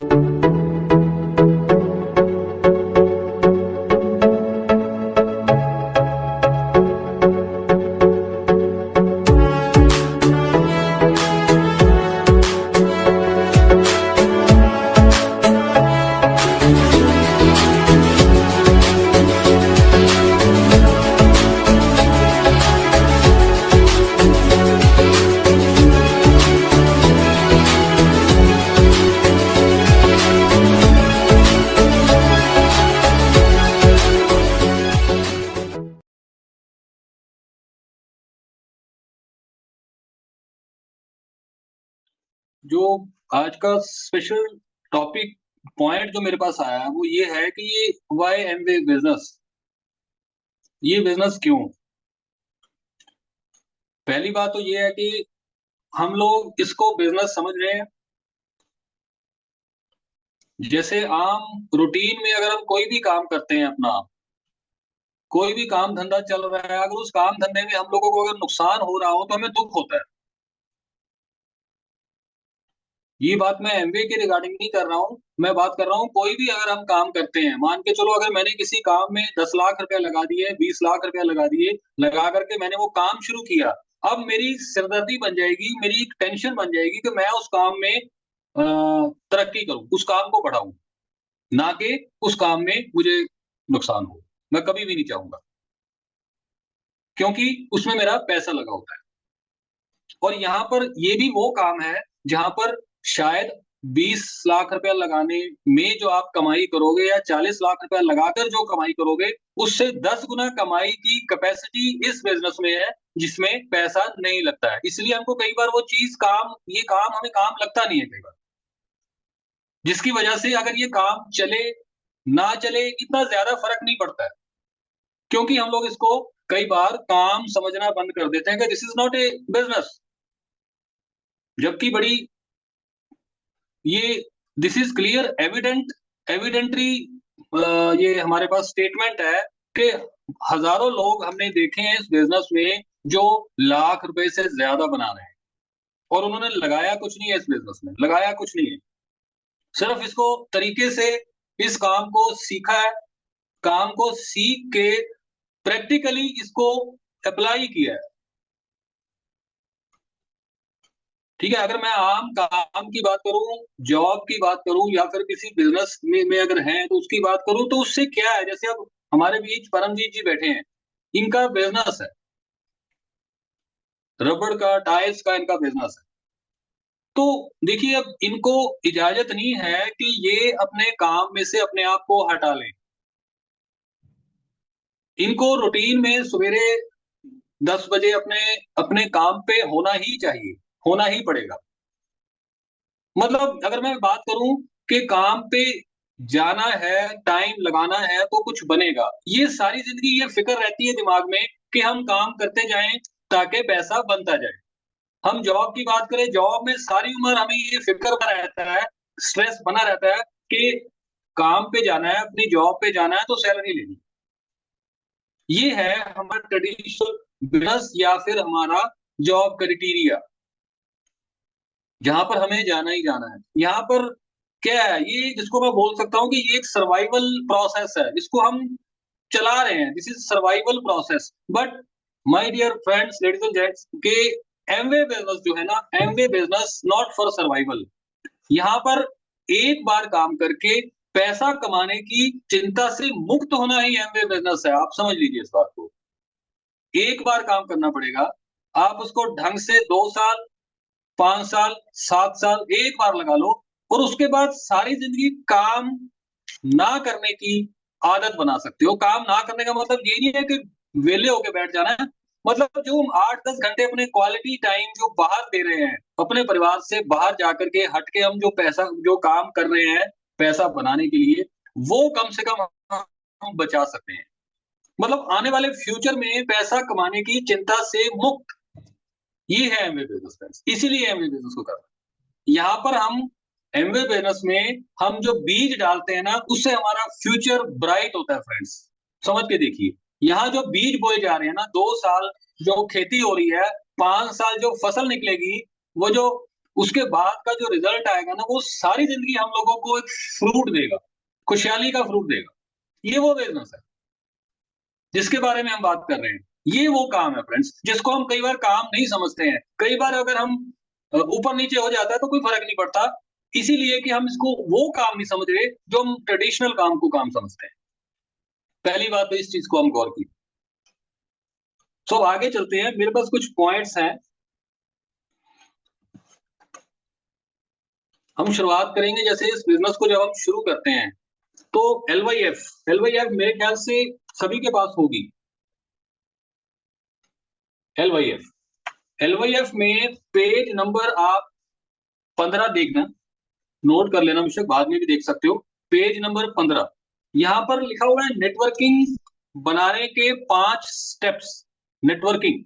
जो आज का स्पेशल टॉपिक पॉइंट जो मेरे पास आया है वो ये है कि ये व्हाई एमवे बिजनेस, ये बिजनेस क्यों। पहली बात तो ये है कि हम लोग इसको बिजनेस समझ रहे हैं। जैसे आम रूटीन में अगर हम कोई भी काम करते हैं, अपना कोई भी काम धंधा चल रहा है, अगर उस काम धंधे में हम लोगों को अगर नुकसान हो रहा हो तो हमें दुख होता है। ये बात मैं एमवे के रिगार्डिंग नहीं कर रहा हूँ, मैं बात कर रहा हूँ कोई भी अगर हम काम करते हैं, मान के चलो अगर मैंने किसी काम में 10 लाख रुपया लगा दिए, 20 लाख रुपया लगा दिए, लगा करके मैंने वो काम शुरू किया। अब मेरी सिरदर्दी बन जाएगी, मेरी एक टेंशन बन जाएगी कि मैं उस काम में तरक्की करूं, उस काम को बढ़ाऊं, ना कि उस काम में मुझे नुकसान हो। मैं कभी भी नहीं चाहूंगा, क्योंकि उसमें मेरा पैसा लगा होता है। और यहाँ पर ये भी वो काम है जहां पर शायद 20 लाख रुपया लगाने में जो आप कमाई करोगे या 40 लाख रुपया लगाकर जो कमाई करोगे, उससे 10 गुना कमाई की कैपेसिटी इस बिजनेस में है, जिसमें पैसा नहीं लगता है। इसलिए हमको कई बार वो चीज काम, ये काम हमें काम लगता नहीं है कई बार, जिसकी वजह से अगर ये काम चले ना चले इतना ज्यादा फर्क नहीं पड़ता है, क्योंकि हम लोग इसको कई बार काम समझना बंद कर देते हैं कि this is not a business. जबकि बड़ी ये this is clear evident evidentiary, ये हमारे पास स्टेटमेंट है कि हजारों लोग हमने देखे हैं इस बिजनेस में जो लाख रुपए से ज्यादा बना रहे हैं, और उन्होंने लगाया कुछ नहीं है, इस बिजनेस में लगाया कुछ नहीं है, सिर्फ इसको तरीके से इस काम को सीखा है, काम को सीख के प्रैक्टिकली इसको अप्लाई किया है। ठीक है, अगर मैं आम काम की बात करूं, जॉब की बात करूं, या फिर किसी बिजनेस में अगर हैं तो उसकी बात करूं, तो उससे क्या है। जैसे अब हमारे बीच परमजीत जी बैठे हैं, इनका बिजनेस है रबड़ का, टाइल्स का इनका बिजनेस है। तो देखिए, अब इनको इजाजत नहीं है कि ये अपने काम में से अपने आप को हटा लें। इनको रूटीन में सवेरे 10 बजे अपने अपने काम पे होना ही चाहिए, होना ही पड़ेगा। मतलब अगर मैं बात करूं कि काम पे जाना है, टाइम लगाना है तो कुछ बनेगा, ये सारी जिंदगी ये फिक्र रहती है दिमाग में कि हम काम करते जाएं ताकि पैसा बनता जाए। हम जॉब की बात करें, जॉब में सारी उम्र हमें ये फिक्र बना रहता है, स्ट्रेस बना रहता है कि काम पे जाना है, अपनी जॉब पे जाना है तो सैलरी लेनी। ये है हमारा ट्रेडिशनल बिजनेस या फिर हमारा जॉब क्राइटेरिया, जहां पर हमें जाना ही जाना है। यहाँ पर क्या है, ये जिसको मैं बोल सकता हूँ कि ये एक सर्वाइवल प्रोसेस है, जिसको हम चला रहे हैं। This is survival process. But my dear friends, ladies and gents, के एमवे बिजनेस जो है ना, Amway business not for survival. यहाँ पर एक बार काम करके पैसा कमाने की चिंता से मुक्त होना ही एमवे बिजनेस है। आप समझ लीजिए इस बात को। एक बार काम करना पड़ेगा, आप उसको ढंग से 2 साल, 5 साल, 7 साल एक बार लगा लो, और उसके बाद सारी जिंदगी काम ना करने की आदत बना सकते हो। काम ना करने का मतलब ये नहीं है कि वेले होके बैठ जाना है। मतलब जो हम 8-10 घंटे अपने क्वालिटी टाइम जो बाहर दे रहे हैं, अपने परिवार से बाहर जाकर के हट के हम जो पैसा, जो काम कर रहे हैं पैसा बनाने के लिए, वो कम से कम हम बचा सकते हैं। मतलब आने वाले फ्यूचर में पैसा कमाने की चिंता से मुक्त, ये है एमवे बिजनेस। इसीलिए एमवे बिजनेस को कर रहे हैं। यहाँ पर हम एमवे बिजनेस में हम जो बीज डालते हैं ना, उससे हमारा फ्यूचर ब्राइट होता है फ्रेंड्स। समझ के देखिए, यहाँ जो बीज बोए जा रहे हैं ना, 2 साल जो खेती हो रही है, 5 साल जो फसल निकलेगी, वो जो उसके बाद का जो रिजल्ट आएगा ना, वो सारी जिंदगी हम लोगों को एक फ्रूट देगा, खुशहाली का फ्रूट देगा। ये वो बिजनेस है जिसके बारे में हम बात कर रहे हैं। ये वो काम है फ्रेंड्स, जिसको हम कई बार काम नहीं समझते हैं। कई बार अगर हम ऊपर नीचे हो जाता है तो कोई फर्क नहीं पड़ता, इसीलिए कि हम इसको वो काम नहीं समझ रहे जो हम ट्रेडिशनल काम को काम समझते हैं। पहली बात तो इस चीज को हम गौर की। तो आगे चलते हैं, मेरे पास कुछ पॉइंट्स हैं। हम शुरुआत करेंगे, जैसे इस बिजनेस को जब हम शुरू करते हैं तो एलवाईएफ मेरे ख्याल से सभी के पास होगी। एलवाईएफ में पेज नंबर आप 15 देखना, नोट कर लेना, बेशक बाद में भी देख सकते हो। पेज नंबर 15, यहां पर लिखा हुआ है नेटवर्किंग बनाने के 5 स्टेप्स। नेटवर्किंग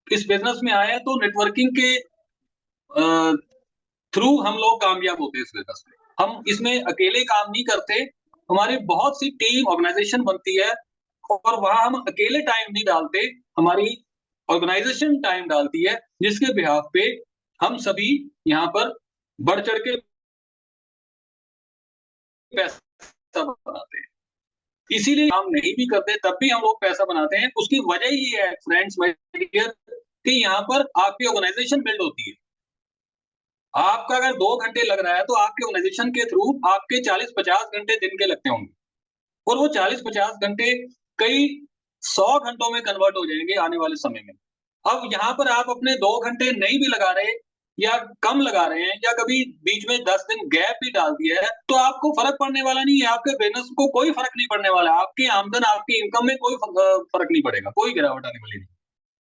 इस बिजनेस में आए हैं तो नेटवर्किंग के थ्रू हम लोग कामयाब होते हैं इस बिजनेस में। हम इसमें अकेले काम नहीं करते, हमारी बहुत सी टीम ऑर्गेनाइजेशन बनती है और वहां हम अकेले टाइम नहीं डालते, हमारी ऑर्गेनाइजेशन टाइम डालती है, जिसके बिहाफ पे हम सभी यहाँ पर बढ़ चढ़ के पैसा बनाते हैं। इसीलिए काम नहीं भी करते तब भी हम लोग पैसा बनाते हैं। उसकी वजह ये है फ्रेंड्स माय डियर, कि यहाँ पर आपकी ऑर्गेनाइजेशन बिल्ड होती है। आपका अगर 2 घंटे लग रहा है तो आपके ऑर्गेनाइजेशन के थ्रू आपके 40-50 घंटे दिन के लगते होंगे, और वो 40-50 घंटे कई 100 घंटों में कन्वर्ट हो जाएंगे आने वाले समय में। अब यहाँ पर आप अपने 2 घंटे नहीं भी लगा रहे या कम लगा रहे हैं, या कभी बीच में 10 दिन गैप भी डाल दिया है, तो आपको फर्क पड़ने वाला नहीं है। आपके बिजनेस को कोई फर्क नहीं पड़ने वाला। आपकी आमदन, आपकी इनकम में कोई फर्क नहीं पड़ेगा, कोई गिरावट आने वाली नहीं।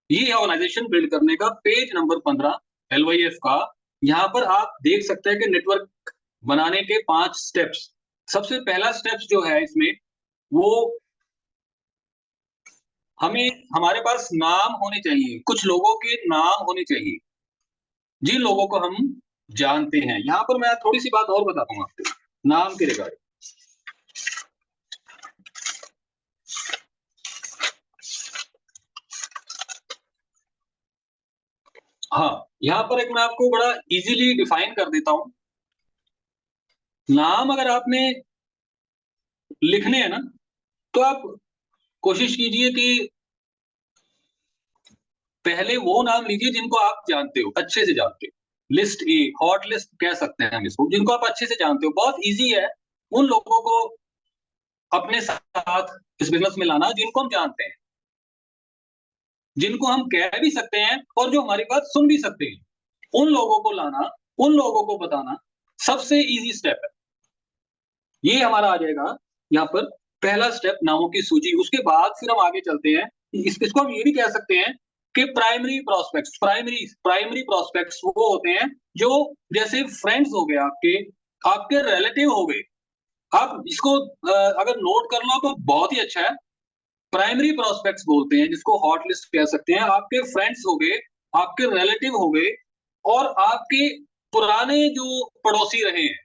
ये है ऑर्गेनाइजेशन बिल्ड करने का पेज नंबर 15 एलवाईएफ का। यहाँ पर आप देख सकते हैं कि नेटवर्क बनाने के 5 स्टेप्स। सबसे पहला स्टेप्स जो है इसमें, वो हमें, हमारे पास नाम होने चाहिए, कुछ लोगों के नाम होने चाहिए जिन लोगों को हम जानते हैं। यहाँ पर मैं थोड़ी सी बात और बताता हूँ आपको नाम के रिगार्डिंग। हाँ, यहाँ पर एक मैं आपको बड़ा इजीली डिफाइन कर देता हूँ। नाम अगर आपने लिखने हैं ना, तो आप कोशिश कीजिए कि पहले वो नाम लीजिए जिनको आप जानते हो, अच्छे से जानते हो। लिस्ट ए, हॉट लिस्ट कह सकते हैं हम इसको, जिनको आप अच्छे से जानते हो। बहुत इजी है उन लोगों को अपने साथ इस बिजनेस में लाना जिनको हम जानते हैं, जिनको हम कह भी सकते हैं और जो हमारी बात सुन भी सकते हैं। उन लोगों को लाना, उन लोगों को बताना सबसे इजी स्टेप है। ये हमारा आ जाएगा यहाँ पर पहला स्टेप, नामों की सूची। उसके बाद फिर हम आगे चलते हैं। इसको हम ये भी कह सकते हैं कि प्राइमरी प्रोस्पेक्ट्स। प्राइमरी प्रोस्पेक्ट्स वो होते हैं जो, जैसे फ्रेंड्स हो गए, आपके आपके रिलेटिव हो गए। आप इसको अगर नोट कर लो तो बहुत ही अच्छा है। प्राइमरी प्रोस्पेक्ट्स बोलते हैं जिसको, हॉट लिस्ट कह सकते हैं। आपके फ्रेंड्स हो गए, आपके रिलेटिव हो गए, और आपके पुराने जो पड़ोसी रहे हैं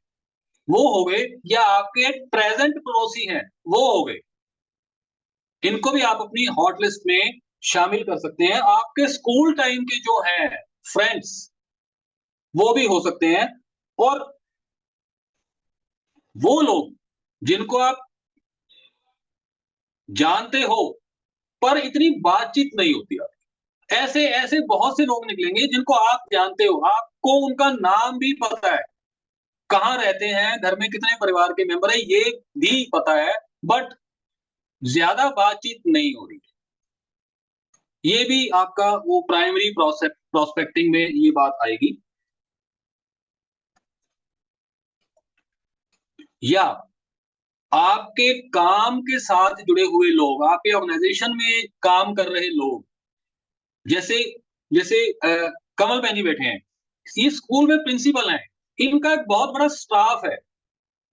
वो हो गए, या आपके प्रेजेंट पड़ोसी हैं वो हो गए। इनको भी आप अपनी हॉट लिस्ट में शामिल कर सकते हैं। आपके स्कूल टाइम के जो हैं फ्रेंड्स वो भी हो सकते हैं, और वो लोग जिनको आप जानते हो पर इतनी बातचीत नहीं होती आपकी। ऐसे ऐसे बहुत से लोग निकलेंगे जिनको आप जानते हो, आपको उनका नाम भी पता है, कहाँ रहते हैं, घर में कितने परिवार के मेंबर है, ये भी पता है, बट ज्यादा बातचीत नहीं हो रही। ये भी आपका वो प्राइमरी प्रोस्पेक्टिंग में ये बात आएगी। या आपके काम के साथ जुड़े हुए लोग, आपके ऑर्गेनाइजेशन में काम कर रहे लोग, जैसे जैसे कमल बहन जी बैठे हैं, ये स्कूल में प्रिंसिपल हैं, इनका एक बहुत बड़ा स्टाफ है,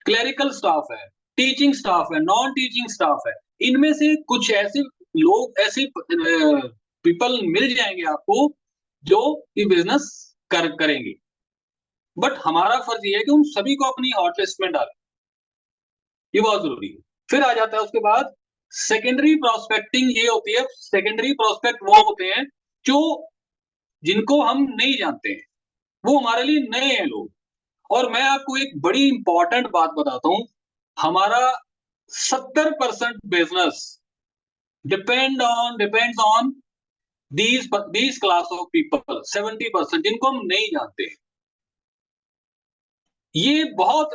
क्लेरिकल स्टाफ है, टीचिंग स्टाफ है, नॉन टीचिंग स्टाफ है। इनमें से कुछ ऐसे लोग, ऐसे पीपल मिल जाएंगे आपको जो ये बिजनेस करेंगे। बट हमारा फर्ज ये है कि उन सभी को अपनी हॉट लिस्ट में डालें, ये बहुत जरूरी है। फिर आ जाता है उसके बाद सेकेंडरी प्रोस्पेक्टिंग। ये होती है, सेकेंडरी प्रोस्पेक्ट वो होते हैं जो, जिनको हम नहीं जानते हैं, वो हमारे लिए नए हैं लोग। और मैं आपको एक बड़ी इंपॉर्टेंट बात बताता हूँ, हमारा 70% business depends on these class of people, 70% जिनको हम नहीं जानते। ये बहुत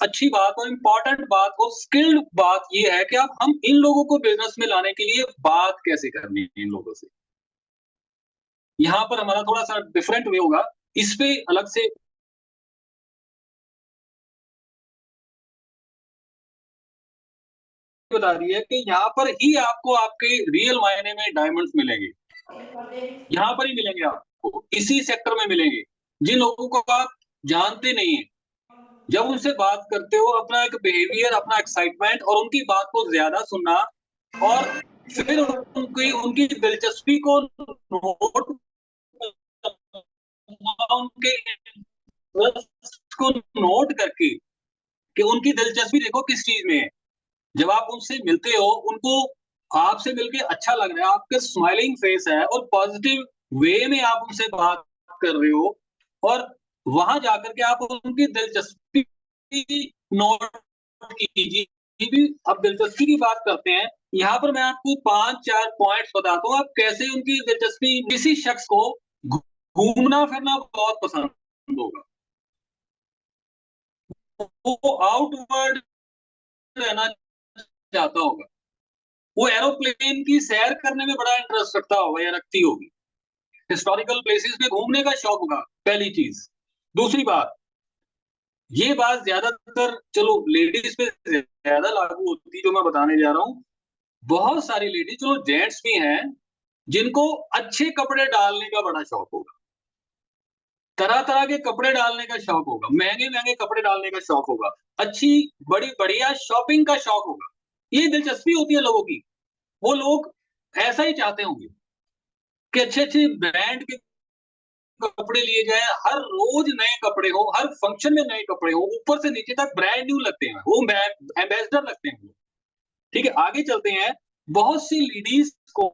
अच्छी बात और इम्पोर्टेंट बात और स्किल्ड बात ये है कि आप हम इन लोगों को बिजनेस में लाने के लिए बात कैसे करनी है इन लोगों से। यहाँ पर हमारा थोड़ा-सा डिफरेंट वे होगा, इस पे अलग से बता रही है कि यहाँ पर ही आपको आपके रियल मायने में डायमंड्स मिलेंगे। यहाँ पर ही मिलेंगे आपको, इसी सेक्टर में मिलेंगे, जिन लोगों को आप जानते नहीं हैं। जब उनसे बात करते हो, अपना एक बिहेवियर, अपना एक्साइटमेंट और उनकी बात को ज़्यादा सुनना और फिर उनकी उनकी दिलचस्पी को नोट उनके इंटरेस्ट को नोट करके कि उनकी दिलचस्पी देखो किस चीज़ में है। जब आप उनसे मिलते हो, उनको आपसे मिलके अच्छा लग रहा है, आपके स्माइलिंग फेस है और पॉजिटिव वे में आप उनसे बात कर रहे हो और वहाँ जाकर के आप उनकी दिलचस्पी नोट कीजिए भी। अब दिलचस्पी की बात करते हैं, यहाँ पर मैं आपको 5-4 पॉइंट्स बताता हूँ, आप कैसे उनकी दिलचस्पी किसी शख्स को घू घूमना-फिरना बहुत पसंद होगा। वो आउटवर्ड रहना चाहता होगा। वो एरोप्लेन की सैर करने में बड़ा इंटरेस्ट रखता होगा या रखती होगी। हिस्टोरिकल प्लेसेस में घूमने का शौक होगा, पहली चीज़। दूसरी बात, ये बात ज़्यादातर चलो लेडीज़ पे ज़्यादा लागू होती है जो मैं बताने जा रहा हूँ। बहुत सारी लेडीज़ चलो जेंट्स भी हैं, जिनको अच्छे कपड़े डालने का बड़ा शौक होगा। तरह-तरह के कपड़े डालने का शौक होगा, महँगे-महँगे कपड़े डालने का शौक होगा, अच्छी बड़ी बढ़िया शॉपिंग का शौक होगा। ये दिलचस्पी होती है लोगों की। वो लोग ऐसा ही चाहते होंगे कि अच्छे-अच्छे ब्रांड के कपड़े लिए जाएँ, हर रोज़ नए कपड़े हों, हर फंक्शन में नए कपड़े हों, ऊपर से नीचे तक ब्रांड न्यू लगते हैं, वो एम्बेसडर लगते हैं वो। ठीक है, आगे चलते हैं। बहुत सी लेडीज़ को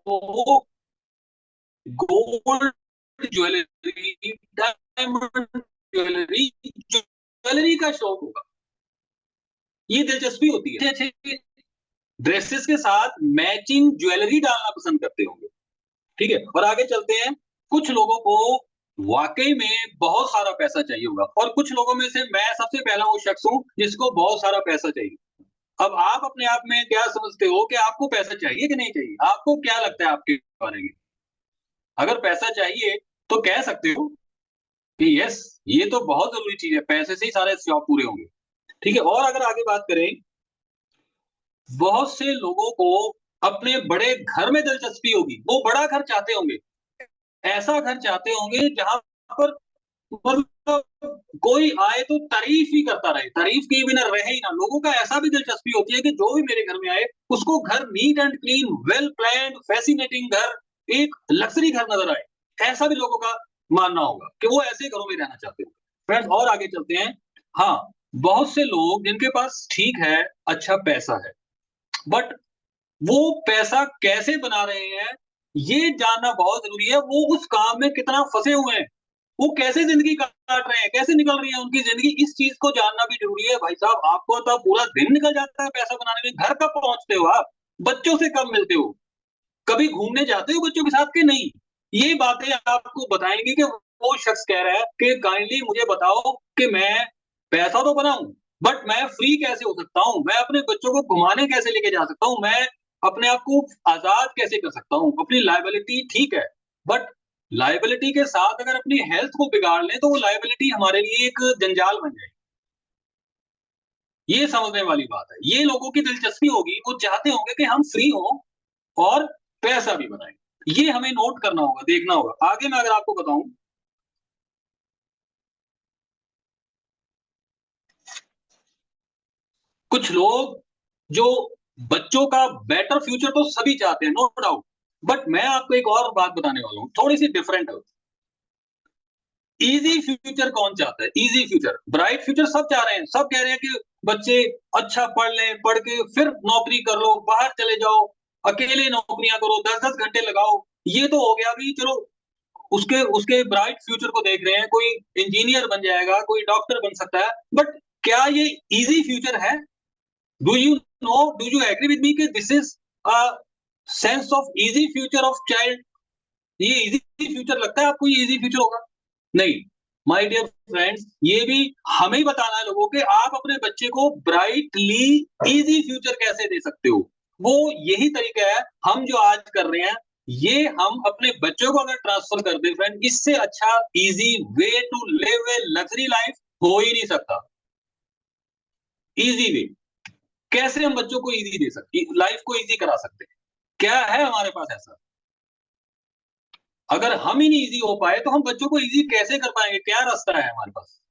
gold jewellery, diamond jewellery jewellery का शौक होगा। ये दिलचस्पी होती है। अच्छे-अच्छे ड्रेसेस के साथ मैचिंग ज्वेलरी डालना पसंद करते होंगे। ठीक है? और आगे चलते हैं, कुछ लोगों को वाक़ई में बहुत सारा पैसा चाहिए होगा और कुछ लोगों में से मैं सबसे पहला वो शख्स हूँ, जिसको बहुत सारा पैसा चाहिए। अब आप अपने आप में क्या समझते हो कि आपको पैसा चाहिए कि नहीं चाहिए? आपको क्या लगता है आपके बारे में? अगर पैसा चाहिए, तो कह सकते हो कि यस, ये तो बहुत ज़रूरी चीज़ है, पैसे से ही सारे शौक पूरे होंगे। ठीक है? और अगर आगे बात करें, बहुत से लोगों को अपने बड़े घर में दिलचस्पी होगी, वो बड़ा घर चाहते होंगे। ऐसा घर चाहते होंगे जहाँ पर मतलब कोई आए तो तारीफ ही करता रहे, तारीफ किए बिना रहे ही ना। लोगों का ऐसा भी दिलचस्पी होती है कि जो भी मेरे घर में आए, उसको घर neat and clean, well planned, fascinating घर, एक लग्ज़री घर नज़र आए। ऐसा भी लोगों का मानना होगा कि वो ऐसे घरों में रहना चाहते हैं। फ्रेंड्स और आगे चलते हैं। हाँ, बहुत से लोग जिनके पास ठीक है, अच्छा पैसा है, बट वो पैसा कैसे बना रहे हैं, ये जानना बहुत ज़रूरी है। वो उस काम में कितना फँसे हुए हैं, वो कैसे ज़िंदगी काट रहे हैं, कैसे निकल रही है उनकी ज़िंदगी, इस चीज़ को जानना भी ज़रूरी है। भाई साहब, आपको तो पूरा दिन निकल जाता है पैसा बनाने में, घर कब पहुँचते हो आप? बच्चों से कब मिलते हो? कभी घूमने जाते हो बच्चों के साथ कि नहीं? ये बातें आपको बताएँगे कि वो शख्स कह रहा है कि काइंडली मुझे बताओ कि मैं पैसा तो बनाऊँ, बट मैं फ्री कैसे हो सकता हूँ? मैं अपने बच्चों को घुमाने कैसे लेके जा सकता हूँ? मैं अपने आप को आज़ाद कैसे कर सकता हूँ? अपनी लायबिलिटी ठीक है, बट लायबिलिटी के साथ अगर अपनी हेल्थ को बिगाड़ लें, तो वो लायबिलिटी हमारे लिए एक जंजाल बन जाएगी। ये समझने वाली बात है। ये लोगों की दिलचस्पी होगी, वो चाहते होंगे कि हम फ्री हों और पैसा भी बनाएँ। ये हमें नोट करना होगा, देखना होगा। आगे मैं अगर आपको बताऊँ, कुछ लोग जो बच्चों का बेटर फ्यूचर तो सभी चाहते हैं, नो डाउट। बट मैं आपको एक और बात बताने वाला हूँ, थोड़ी-सी डिफरेंट है। ईज़ी फ्यूचर कौन चाहता है? ईज़ी फ्यूचर, ब्राइट फ्यूचर सब चाह रहे हैं। सब कह रहे हैं कि बच्चे अच्छा पढ़ लें, पढ़ के फिर नौकरी कर लो, बाहर चले जाओ, अकेले नौकरियाँ करो, 10-10 घंटे लगाओ। ये तो हो गया अभी चलो उसके उसके ब्राइट फ्यूचर को देख रहे हैं, कोई इंजीनियर बन जाएगा, कोई डॉक्टर बन सकता है, बट क्या ये इजी फ्यूचर है? Do you know, do you agree with me कि this is a sense of easy future of child? ये इजी फ्यूचर लगता है आपको, ये इजी फ्यूचर होगा? नहीं। माय डियर फ्रेंड्स, ये भी हमें ही बताना है लोगों के, आप अपने बच्चे को ब्राइटली इजी फ्यूचर कैसे दे सकते हो। वो यही तरीका है हम जो आज कर रहे हैं, ये हम अपने बच्चों को अगर ट्रांसफर कर दे फ्रेंड, इससे अच्छा easy way to live a luxury life हो ही नहीं सकता। इजी वे कैसे हम बच्चों को इजी दे सकते, लाइफ को इजी करा सकते हैं? क्या है हमारे पास ऐसा? अगर हम ही नहीं इजी हो पाए तो हम बच्चों को इजी कैसे कर पाएंगे? क्या रास्ता है हमारे पास?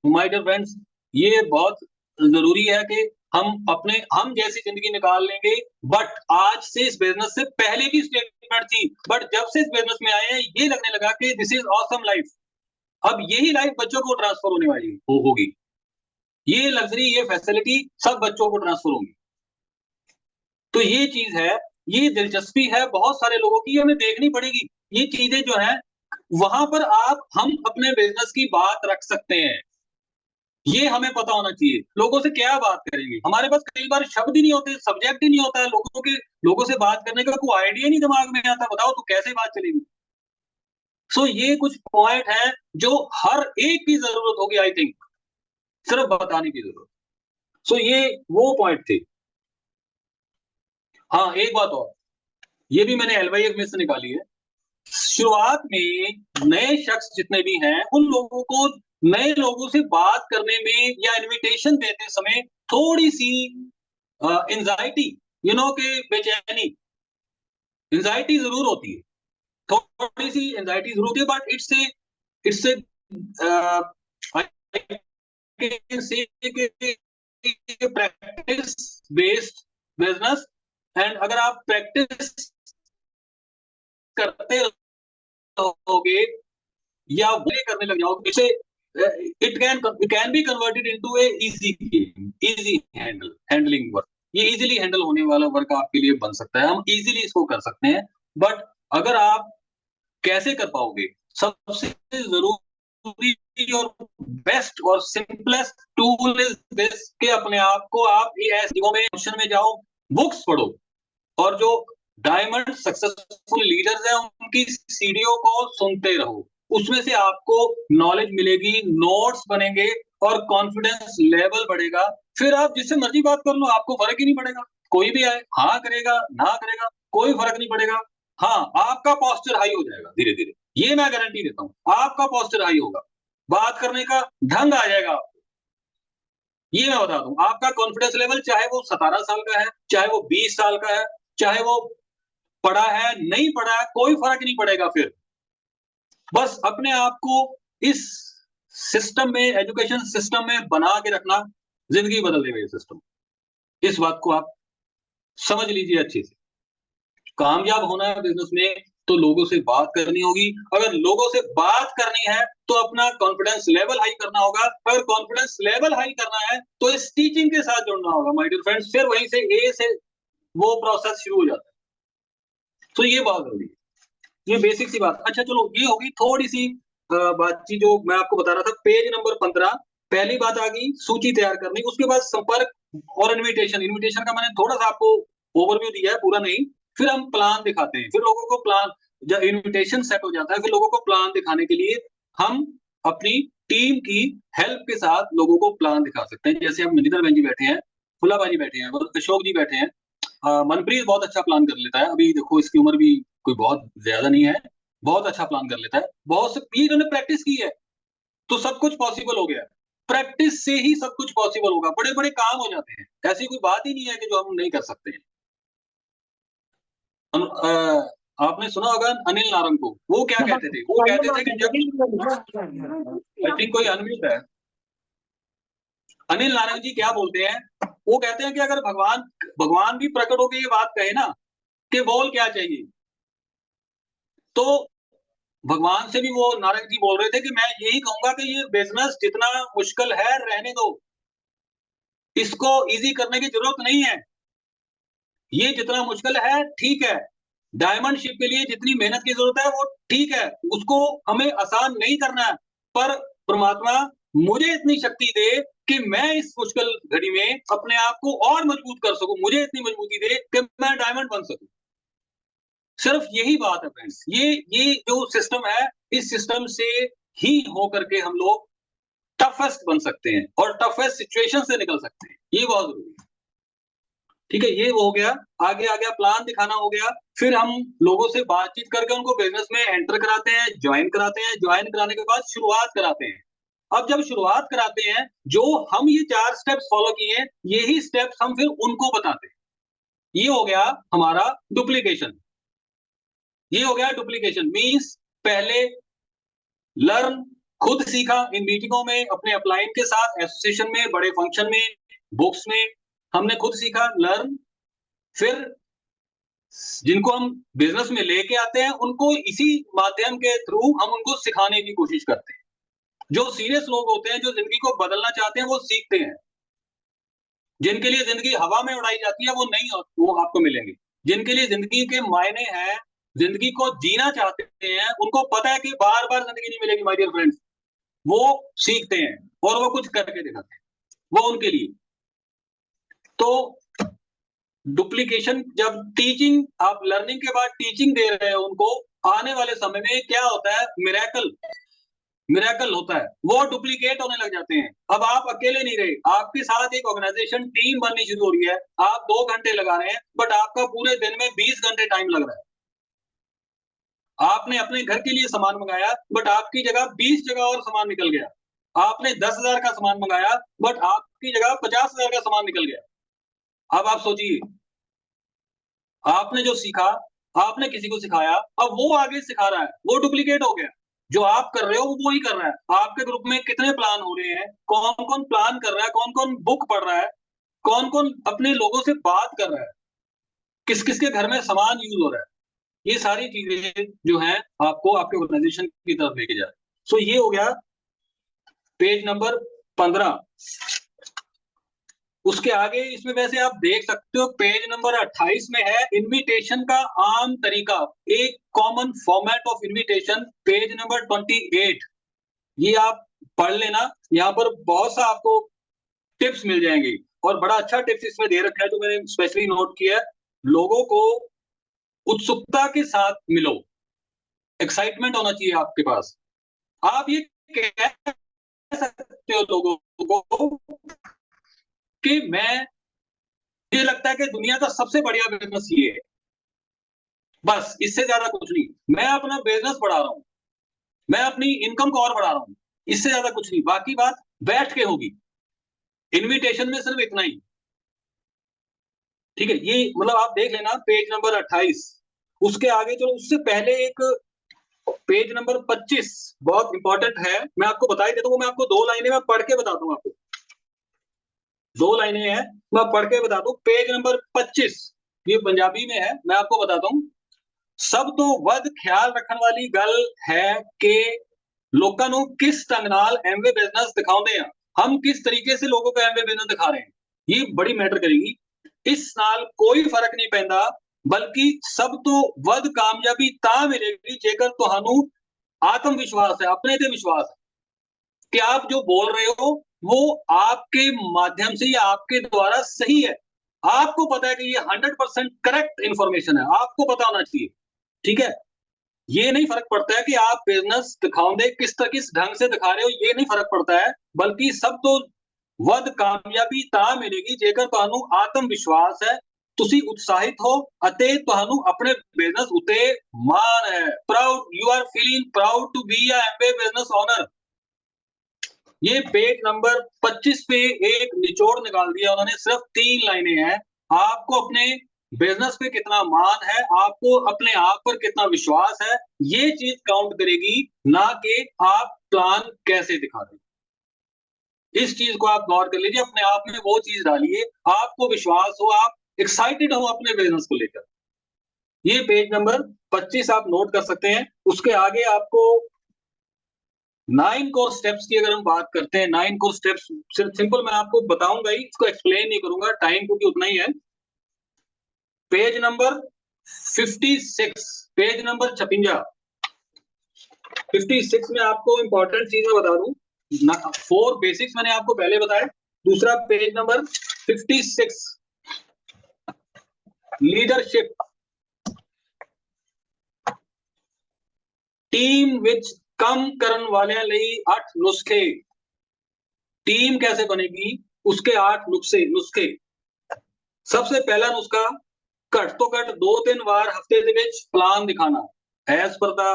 माय डियर फ्रेंड्स, ये बहुत जरूरी है कि हम जैसी जिंदगी निकाल लेंगे। बट आज से इस बिजनेस से पहले की स्टेटमेंट थी, बट जब से इस बिजनेस में आए हैं ये लगने लगा कि दिस इज ऑसम लाइफ। अब यही लाइफ बच्चों को ट्रांसफर होने वाली होगी। ये लग्जरी, ये फैसिलिटी सब बच्चों को ट्रांसफर होगी। तो ये चीज है, ये दिलचस्पी है बहुत सारे लोगों की, हमें देखनी पड़ेगी। ये चीजें जो है वहां पर हम अपने बिजनेस की बात रख सकते हैं, ये हमें पता होना चाहिए। लोगों से क्या बात करेंगे, हमारे पास कई बार शब्द ही नहीं होते, सब्जेक्ट ही नहीं होता है, लोगों से बात करने का कोई आइडिया नहीं दिमाग में आता, बताओ तो कैसे बात चलेगी? सो ये कुछ पॉइंट है जो हर एक की जरूरत होगी, आई थिंक, सिर्फ बताने की जरूरत। सो ये वो पॉइंट थे। हाँ, एक बात और, ये भी मैंने LYF में से निकाली है। शुरुआत में नए शख्स जितने भी हैं, उन लोगों को नए लोगों से बात करने में या इनविटेशन देते समय थोड़ी सी एंजाइटी, के बेचैनी, एंजाइटी जरूर होती है, थोड़ी सी एंजाइटी जरूर होती है, but it's a practice based business. And अगर आप प्रैक्टिस करते रहोगे या वो करने लग जाओगे, इसे it can be converted into a easy game, easy handling work. ये इजीली हैंडल होने वाला वर्क आपके लिए बन सकता है, हम इजीली इसको कर सकते हैं। बट अगर आप कैसे कर पाओगे, सबसे जरूरी और बेस्ट और सिंपलेस्ट टूल इज दिस कि अपने आप को आप में जाओ, बुक्स पढ़ो, और जो डायमंड सक्सेसफुल लीडर्स हैं उनकी सीढ़ियों को सुनते रहो। उसमें से आपको नॉलेज मिलेगी, नोट्स बनेंगे और कॉन्फिडेंस लेवल बढ़ेगा। फिर आप जिससे मर्जी बात कर लो, आपको फर्क ही नहीं पड़ेगा। कोई भी आए, हाँ करेगा ना करेगा, कोई फर्क नहीं पड़ेगा। हाँ, आपका पॉस्चर हाई हो जाएगा धीरे धीरे, ये मैं गारंटी देता हूं। आपका पॉस्चर हाई होगा, बात करने का ढंग आ जाएगा आपको, ये मैं बता दूं। आपका कॉन्फिडेंस लेवल, चाहे वो 17 साल का है, चाहे वो 20 साल का है, चाहे वो पढ़ा है नहीं पढ़ा है, कोई फर्क नहीं पड़ेगा। फिर बस अपने आप को इस सिस्टम में, एजुकेशन सिस्टम में बना के रखना, जिंदगी बदल देगा ये सिस्टम। इस बात को आप समझ लीजिए अच्छे से। कामयाब होना है बिजनेस में तो लोगों से बात करनी होगी। अगर लोगों से बात करनी है तो अपना कॉन्फिडेंस लेवल हाई करना होगा। अगर कॉन्फिडेंस लेवल हाई करना है तो इस टीचिंग के साथ जुड़ना होगा माय डियर फ्रेंड्स। फिर वहीं से ए से वो प्रोसेस शुरू हो जाता है। तो ये बात जरूरी है, ये बेसिक सी बात। अच्छा चलो, ये होगी थोड़ी सी बातचीत जो मैं आपको बता रहा था। पेज नंबर 15, पहली बात आ गई सूची तैयार करनी। उसके बाद संपर्क और इनविटेशन। इनविटेशन का मैंने थोड़ा सा आपको ओवरव्यू दिया है, पूरा नहीं। फिर हम प्लान दिखाते हैं, फिर लोगों को प्लान, जब इनविटेशन सेट हो जाता है फिर लोगों को प्लान दिखाने के लिए हम अपनी टीम की हेल्प के साथ लोगों को प्लान दिखा सकते हैं। जैसे हम मजिंदर बहन जी बैठे हैं, फुला बाजी बैठे हैं, अशोक जी बैठे हैं, मनप्रीत बहुत अच्छा प्लान कर लेता है। अभी देखो इसकी उम्र भी कोई बहुत ज्यादा नहीं है, बहुत अच्छा प्लान कर लेता है। बहुत से इन्होंने प्रैक्टिस की है तो सब कुछ पॉसिबल हो गया। प्रैक्टिस से ही सब कुछ पॉसिबल होगा, बड़े बड़े काम हो जाते हैं। ऐसी कोई बात ही नहीं है कि जो हम नहीं कर सकते हैं। आपने सुना होगा अनिल नारंग को, वो क्या कहते थे? वो कहते थे कि जब, आई थिंक कोई अनम्यूट है। अनिल नारंग जी क्या बोलते हैं? वो कहते हैं कि अगर भगवान भगवान भी प्रकट होकर ये बात कहे ना कि बोल क्या चाहिए, तो भगवान से भी वो नारंग जी बोल रहे थे कि मैं यही कहूंगा कि ये बिजनेस जितना मुश्किल है रहने दो, इसको इजी करने की जरूरत नहीं है। ये जितना मुश्किल है ठीक है, डायमंड शिप के लिए जितनी मेहनत की जरूरत है वो ठीक है, उसको हमें आसान नहीं करना है, पर परमात्मा मुझे इतनी शक्ति दे कि मैं इस मुश्किल घड़ी में अपने आप को और मजबूत कर सकूं, मुझे इतनी मजबूती दे कि मैं डायमंड बन सकूं। सिर्फ यही बात है फ्रेंड्स, ये जो सिस्टम है, इस सिस्टम से ही होकर के हम लोग टफेस्ट बन सकते हैं और टफेस्ट सिचुएशन से निकल सकते हैं, ये बहुत जरूरी है। ठीक है, ये वो हो गया। आगे आ गया प्लान दिखाना हो गया। फिर हम लोगों से बातचीत करके उनको बिजनेस में एंटर कराते हैं, ज्वाइन कराते हैं, ज्वाइन कराने के बाद शुरुआत कराते हैं। अब जब शुरुआत कराते हैं, जो हम ये 4 स्टेप्स फॉलो किए हैं, यही स्टेप्स हम फिर उनको बताते हैं। ये हो गया हमारा डुप्लीकेशन। ये हो गया डुप्लीकेशन मींस पहले लर्न, खुद सीखा इन मीटिंगों में, अपने अपलाइन के साथ, एसोसिएशन में, बड़े फंक्शन में, बुक्स में, हमने खुद सीखा लर्न। फिर जिनको हम बिजनेस में लेके आते हैं, उनको इसी माध्यम के थ्रू हम उनको सिखाने की कोशिश करते हैं। जो सीरियस लोग होते हैं, जो जिंदगी को बदलना चाहते हैं, वो सीखते हैं। जिनके लिए जिंदगी हवा में उड़ाई जाती है, वो नहीं, वो आपको मिलेंगे। जिनके लिए जिंदगी के मायने हैं, जिंदगी को जीना चाहते हैं, उनको पता है कि बार बार जिंदगी नहीं मिलेगी माय डियर फ्रेंड्स, वो सीखते हैं और वो कुछ करके दिखाते हैं, वो उनके लिए। तो डुप्लीकेशन, जब टीचिंग, आप लर्निंग के बाद टीचिंग दे रहे हो उनको, आने वाले समय में क्या होता है, मिरेकल, मिरेकल होता है, वो डुप्लीकेट होने लग जाते हैं। अब आप अकेले नहीं रहे, आपके साथ एक ऑर्गेनाइजेशन टीम बननी शुरू हो रही है। आप 2 घंटे लगा रहे हैं, बट आपका पूरे दिन में 20 घंटे टाइम लग रहा है। आपने अपने घर के लिए सामान मंगाया, बट आपकी जगह 20 जगह और सामान निकल गया। आपने 10,000 का सामान मंगाया, बट आपकी जगह 50,000 का सामान निकल गया। अब आप सोचिए, आपने जो सीखा, आपने किसी को सिखाया, अब वो आगे सिखा रहा है, वो डुप्लीकेट हो गया। जो आप कर रहे हो वो ही कर रहा है। आपके ग्रुप में कितने प्लान हो रहे हैं, कौन कौन प्लान कर रहा है, कौन कौन बुक पढ़ रहा है, कौन कौन अपने लोगों से बात कर रहा है, किस किस के घर में सामान यूज हो रहा है, ये सारी चीजें जो है आपको आपके ऑर्गेनाइजेशन की तरफ लेके जा रहे हैं। सो ये हो गया पेज नंबर 15। उसके आगे इसमें वैसे आप देख सकते हो, पेज नंबर 28 में है इनविटेशन का आम तरीका, एक common format of invitation, page number 28। ये आप पढ़ लेना, यहाँ पर बहुत सा आपको टिप्स मिल जाएंगे, और बड़ा अच्छा टिप्स इसमें दे रखा है जो मैंने स्पेशली नोट किया है। लोगों को उत्सुकता के साथ मिलो, एक्साइटमेंट होना चाहिए आपके पास। आप ये कह सकते हो लोगों को कि मैं, मुझे लगता है कि दुनिया का सबसे बढ़िया बिजनेस ये है, बस इससे ज्यादा कुछ नहीं। मैं अपना बिजनेस बढ़ा रहा हूँ, मैं अपनी इनकम को और बढ़ा रहा हूँ, इससे ज्यादा कुछ नहीं, बाकी बात बैठ के होगी। इनविटेशन में सिर्फ इतना ही। ठीक है, ये मतलब आप देख लेना पेज नंबर 28। उसके आगे चलो, उससे पहले एक पेज नंबर 25 बहुत इंपॉर्टेंट है, मैं आपको बता ही देता हूँ। मैं आपको 2 लाइनें मैं पढ़ के बताता हूँ आपको, 2 लाइनें हैं, मैं पढ़ के बताता हूँ। पेज नंबर 25, ये पंजाबी में है, मैं आपको बताता हूँ। सब तो वध ख्याल रखने वाली गल है कि लोगों ਨੂੰ किस ढंग नाल एमवे बिजनेस दिखाਉਂਦੇ हैं, हम किस तरीके से लोगों को एमवे बिजनेस दिखा रहे हैं, ये बड़ी मैटर करेगी। इस नाल कोई फर्क नहीं पैंदा, बल्कि सब तो वध कामयाबी तां मिलेगी जेकर तुहानू आत्म विश्वास है, अपने ते विश्वास है कि आप जो बोल रहे हो वो आपके माध्यम से या आपके द्वारा सही है। आपको पता है कि ये 100% करेक्ट इंफॉर्मेशन है, आपको पता होना चाहिए। ठीक है, ये नहीं फर्क पड़ता है कि आप बिजनेस दिखाओगे किस ढंग से दिखा रहे हो, ये नहीं फर्क पड़ता है, बल्कि सब तो वध कामयाबी ਤਾਂ मिलेगी जेकर ਤੁਹਾਨੂੰ आत्म विश्वास है, ਤੁਸੀਂ उत्साहित हो ਅਤੇ ਤੁਹਾਨੂੰ ਆਪਣੇ बिजनेस उते मान है, proud, you are feeling proud to be a MBA business owner. ये पेज नंबर 25 पे एक निचोड़ निकाल दिया उन्होंने, सिर्फ 3 लाइनें हैं। आपको अपने बिजनेस पे कितना मान है, आपको अपने आप पर कितना विश्वास है, ये चीज काउंट करेगी, ना कि आप प्लान कैसे दिखा रहे हैं। इस चीज को आप गौर कर लीजिए, अपने आप में वो चीज डालिए, आपको विश्वास हो, आप एक्साइटेड हो अपने बिजनेस को लेकर। ये पेज नंबर 25 आप नोट कर सकते हैं। उसके आगे आपको 9 कोर स्टेप्स की अगर हम बात करते हैं, 9 कोर स्टेप्स सिंपल मैं आपको बताऊंगा ही, इसको एक्सप्लेन नहीं करूंगा, टाइम क्योंकि उतना ही है। Page number 56 page number 56। 56 में आपको इंपॉर्टेंट चीज मैं बता दूं, 4 बेसिक्स मैंने आपको पहले बताए। दूसरा page number 56, leadership. Team which कम करन वाले ਲਈ 8 नुस्खे। टीम कैसे बनेगी, उसके 8 नुस्खे। सबसे पहला नुस्खा, घट तो घट 2-3 बार हफ्ते ਦੇ ਵਿੱਚ प्लान दिखाना, एज पर द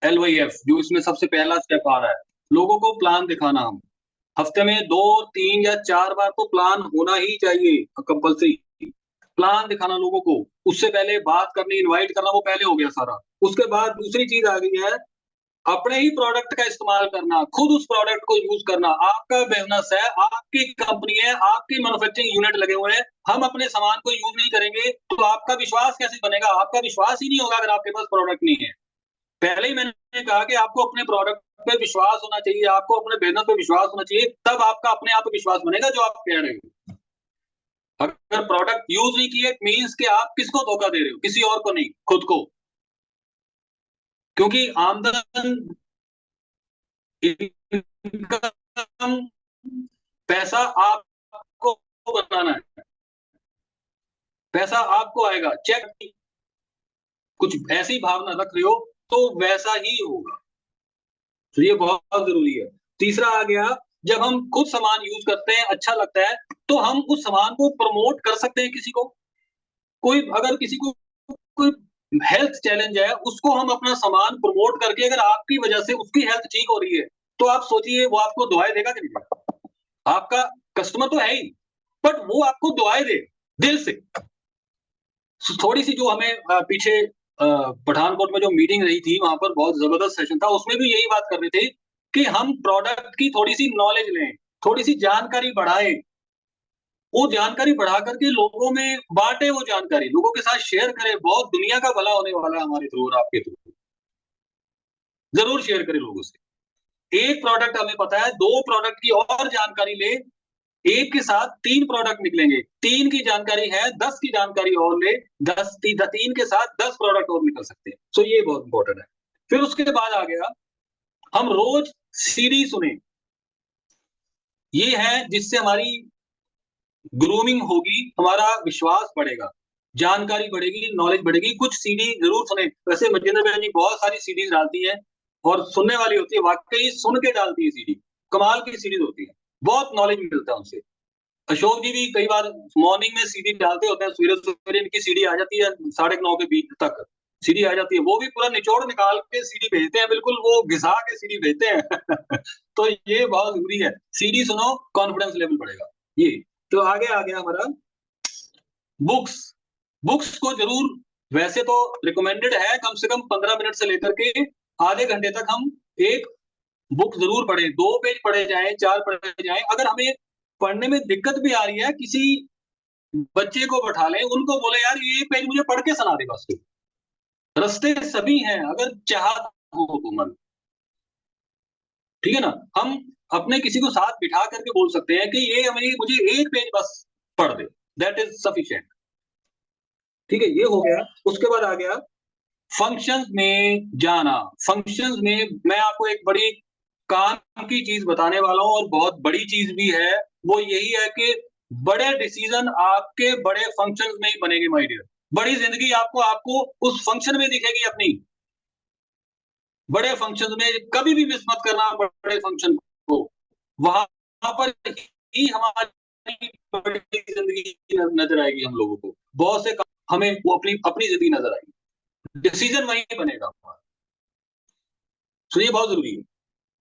LYF, जो इसमें सबसे पहला स्टेप आ रहा है। लोगों को प्लान दिखाना, हम हफ्ते में 2, 3 या 4 बार तो प्लान होना ही चाहिए, कंपल्सरी। प्लान दिखाना लोगों को, उससे पहले बात करनी, इनवाइट करना, वो पहले हो गया सारा। उसके बाद दूसरी चीज आ गई है, अपने ही प्रोडक्ट का इस्तेमाल करना, खुद उस प्रोडक्ट को यूज करना। आपका बिजनेस है, आपकी कंपनी है, आपकी मैन्युफैक्चरिंग यूनिट लगे हुए हैं, हम अपने सामान को यूज नहीं करेंगे तो आपका विश्वास कैसे बनेगा? आपका विश्वास ही नहीं होगा अगर आपके पास प्रोडक्ट नहीं है। पहले ही मैंने कहा कि आपको अपने प्रोडक्ट पे विश्वास होना चाहिए, आपको अपने बिजनेस पे विश्वास होना चाहिए, तब आपका अपने आप पे विश्वास बनेगा जो आप कह रहे हो। अगर प्रोडक्ट यूज नहीं किए, मींस कि आप किसको धोखा दे रहे हो? किसी और को नहीं, खुद को। क्योंकि आमदन, इनकम, पैसा आपको बनाना है, पैसा आपको आएगा। चेक, कुछ ऐसी भावना रख रहे हो तो वैसा ही होगा। तो ये बहुत जरूरी है। तीसरा आ गया, जब हम खुद सामान यूज करते हैं, अच्छा लगता है, तो हम उस सामान को प्रमोट कर सकते हैं किसी को। कोई अगर किसी को कोई हेल्थ चैलेंज है, उसको हम अपना सामान प्रमोट करके, अगर आपकी वजह से उसकी हेल्थ ठीक हो रही है, तो आप सोचिए वो आपको दुआएं देगा कि नहीं देगा? आपका कस्टमर तो है ही, बट वो आपको दुआएं दे दिल से। थोड़ी सी जो हमें पीछे पठानकोट में जो मीटिंग रही थी, वहां पर बहुत जबरदस्त सेशन था, उसमें भी यही बात कर रहे थे कि हम प्रोडक्ट की थोड़ी सी नॉलेज लें, थोड़ी सी जानकारी बढ़ाएं, वो जानकारी बढ़ा करके लोगों में बांटे, वो जानकारी लोगों के साथ शेयर करें। बहुत दुनिया का भला होने वाला है हमारे थ्रू और आपके थ्रू। जरूर शेयर करें लोगों से। एक प्रोडक्ट हमें पता है, 2 प्रोडक्ट की और जानकारी ले, एक के साथ 3 प्रोडक्ट निकलेंगे। 3 की जानकारी है, 10 की जानकारी और ले, 3 के साथ 10 प्रोडक्ट और निकल सकते हैं। सो ये बहुत इंपॉर्टेंट है। फिर उसके बाद आ गया, हम रोज सीडी सुने। ये है जिससे हमारी ग्रूमिंग होगी, हमारा विश्वास बढ़ेगा, जानकारी बढ़ेगी, नॉलेज बढ़ेगी। कुछ सीडी जरूर सुने। वैसे मजेंद्र बहन जी बहुत सारी सीडीज डालती है और सुनने वाली होती है, वाकई सुन के डालती है सीडी, कमाल की सीडीज होती है, बहुत नॉलेज मिलता है उनसे। अशोक जी भी कई बार मॉर्निंग में सीडी डालते होते हैं, सवेरे सवेरे इनकी सीडी आ जाती है 9:30 के बीच तक सीडी आ जाती है। वो भी पूरा निचोड़ निकाल के सीडी भेजते हैं, बिल्कुल वो घिसा के सीडी भेजते हैं। तो ये बहुत जरूरी है, सीडी सुनो, कॉन्फिडेंस लेवल बढ़ेगा। ये तो आगे आ गया हमारा बुक्स। बुक्स को जरूर, वैसे तो रिकमेंडेड है कम से कम 15 मिनट से लेकर के आधे घंटे तक हम एक बुक जरूर पढ़े। 2 पेज पढ़े जाए, 4 पढ़े जाए। अगर हमें पढ़ने में दिक्कत भी आ रही है, किसी बच्चे को बैठा लें, उनको बोले यार ये पेज मुझे पढ़ के सुना दे बस। रास्ते सभी हैं अगर चाहत हो तो मन, ठीक है ना? हम अपने किसी को साथ बिठा करके बोल सकते हैं कि ये हमें, मुझे एक पेज बस पढ़ दे, दैट इज सफिशिएंट। ठीक है, ये हो गया। उसके बाद आ गया फंक्शंस में जाना। फंक्शंस में मैं आपको एक बड़ी काम की चीज बताने वाला हूं, और बहुत बड़ी चीज भी है। वो यही है कि बड़े डिसीजन आपके बड़े फंक्शंस में ही बनेंगे माय डियर। बड़ी जिंदगी आपको आपको उस फंक्शन में दिखेगी अपनी। बड़े फंक्शन में कभी भी मिस मत करना, बड़े फंक्शन को। वहां पर ही हमारी बड़ी जिंदगी नजर आएगी हम लोगों को। बहुत से हमें वो अपनी अपनी जिंदगी नजर आएगी, डिसीजन वहीं बनेगा हमारा। तो ये बहुत जरूरी है।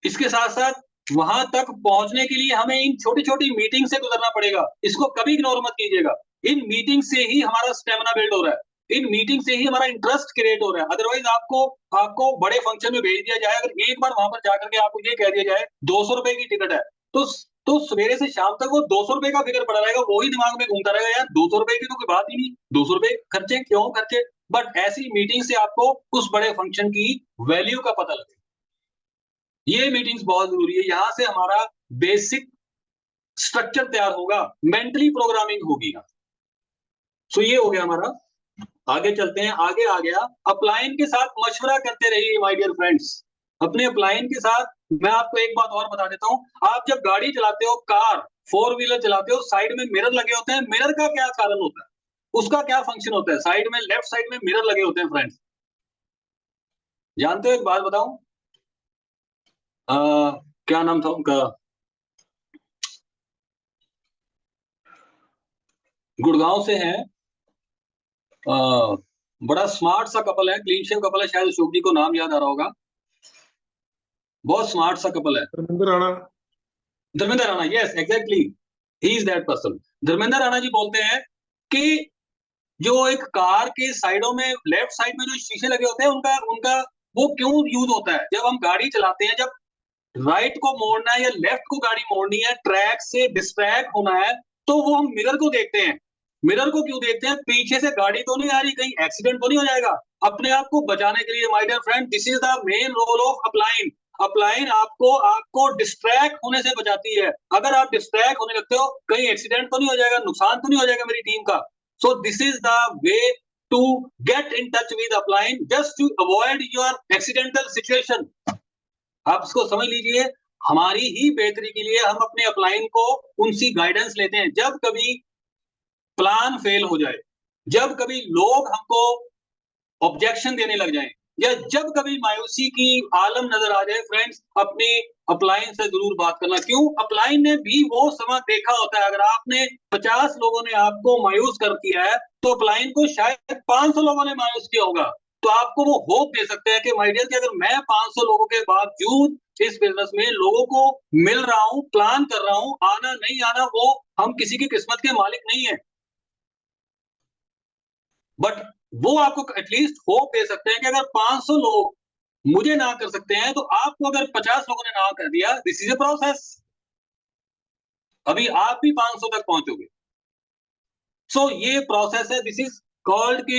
इसके साथ साथ वहां तक पहुंचने के लिए हमें इन छोटी छोटी मीटिंग से गुजरना पड़ेगा। इसको कभी इग्नोर मत कीजिएगा। इन मीटिंग से ही हमारा स्टेमिना बिल्ड हो रहा है, इन मीटिंग से ही हमारा इंटरेस्ट क्रिएट हो रहा है। अदरवाइज आपको आपको बड़े फंक्शन में भेज दिया जाए, अगर एक बार वहां पर जाकर के आपको ये कह दिया जाए 200 रुपए की टिकट है, तो सवेरे से शाम तक वो 200 रुपए का फिगर पड़ा रहेगा, वही दिमाग में घूमता रहेगा, यार 200 रुपए की तो कोई बात ही नहीं, 200 रुपए खर्चे क्यों खर्चे। बट ऐसी मीटिंग से आपको उस बड़े फंक्शन की वैल्यू का पता लगेगा। ये मीटिंग्स बहुत जरूरी है। यहां से हमारा बेसिक स्ट्रक्चर तैयार होगा, मेंटली प्रोग्रामिंग होगी। सो ये हो गया हमारा आगे चलते हैं, आगे आ गया, अपलाइन के साथ मशवरा करते रहिए माय डियर फ्रेंड्स। अपने अपलाइन के साथ मैं आपको एक बात और बता देता हूं, आप जब गाड़ी चलाते हो, कार फोर व्हीलर चलाते हो, साइड में मिरर लगे होते हैं, मिरर का क्या कारण होता है, उसका क्या फंक्शन होता है? साइड में, लेफ्ट साइड में मिरर लगे होते हैं फ्रेंड्स, जानते हो? एक बात बताऊं, क्या नाम था उनका, गुड़गांव से है, बड़ा स्मार्ट सा कपल है, क्लीन शेव कपल है, शायद अशोक जी को नाम याद आ रहा होगा, बहुत स्मार्ट सा कपल है। Dharmendra Rana. Dharmendra Rana, yes exactly, he is that person. Dharmendra Rana ji बोलते हैं कि जो एक कार के साइडों में, लेफ्ट साइड में जो शीशे लगे होते हैं, उनका उनका वो क्यों यूज होता है? जब हम गाड़ी चलाते हैं, जब राइट को मोड़ना है या लेफ्ट को गाड़ी मोड़नी है, ट्रैक से डिस्ट्रैक्ट होना है, तो वो हम मिरर को देखते हैं। मिरर को क्यों देखते हैं? पीछे से गाड़ी तो नहीं आ रही, कहीं एक्सीडेंट तो नहीं हो जाएगा, अपने आप को बचाने के लिए। My dear friend, this is the main role of upline. Upline आपको आपको डिस्ट्रैक्ट होने से बचाती है। अगर आप डिस्ट्रैक्ट होने लगते हो, कहीं एक्सीडेंट तो नहीं हो जाएगा, नुकसान तो नहीं हो जाएगा मेरी टीम का। So this is the way to get in touch with upline, just to avoid your accidental situation. आप इसको समझ लीजिए, हमारी ही बेहतरी के लिए हम अपने अपलाइन को उनसी गाइडेंस लेते हैं। जब कभी प्लान फेल हो जाए, जब कभी लोग हमको ऑब्जेक्शन देने लग जाएं, या जब कभी मायूसी की आलम नजर आ जाए, फ्रेंड्स अपनी अपलाइन से जरूर बात करना। क्यों? अपलाइन ने भी वो समय देखा होता है। अगर आपने 50 लोगों ने आपको मायूस कर दिया है, तो अपलाइन को शायद 500 लोगों ने मायूस किया होगा। तो आपको वो होप दे सकते हैं कि माय डियर, कि अगर मैं 500 लोगों के बावजूद इस बिजनेस में लोगों को मिल रहा हूं, प्लान कर रहा हूं, आना नहीं आना वो हम किसी की किस्मत के मालिक नहीं है, बट वो आपको एटलीस्ट होप दे सकते हैं कि अगर 500 लोग मुझे ना कर सकते हैं, तो आपको अगर 50 लोगों ने ना कर दिया, दिस इज ए प्रोसेस, अभी आप भी 500 तक पहुंचोगे। सो ये प्रोसेस है, दिस इज कॉल्ड कि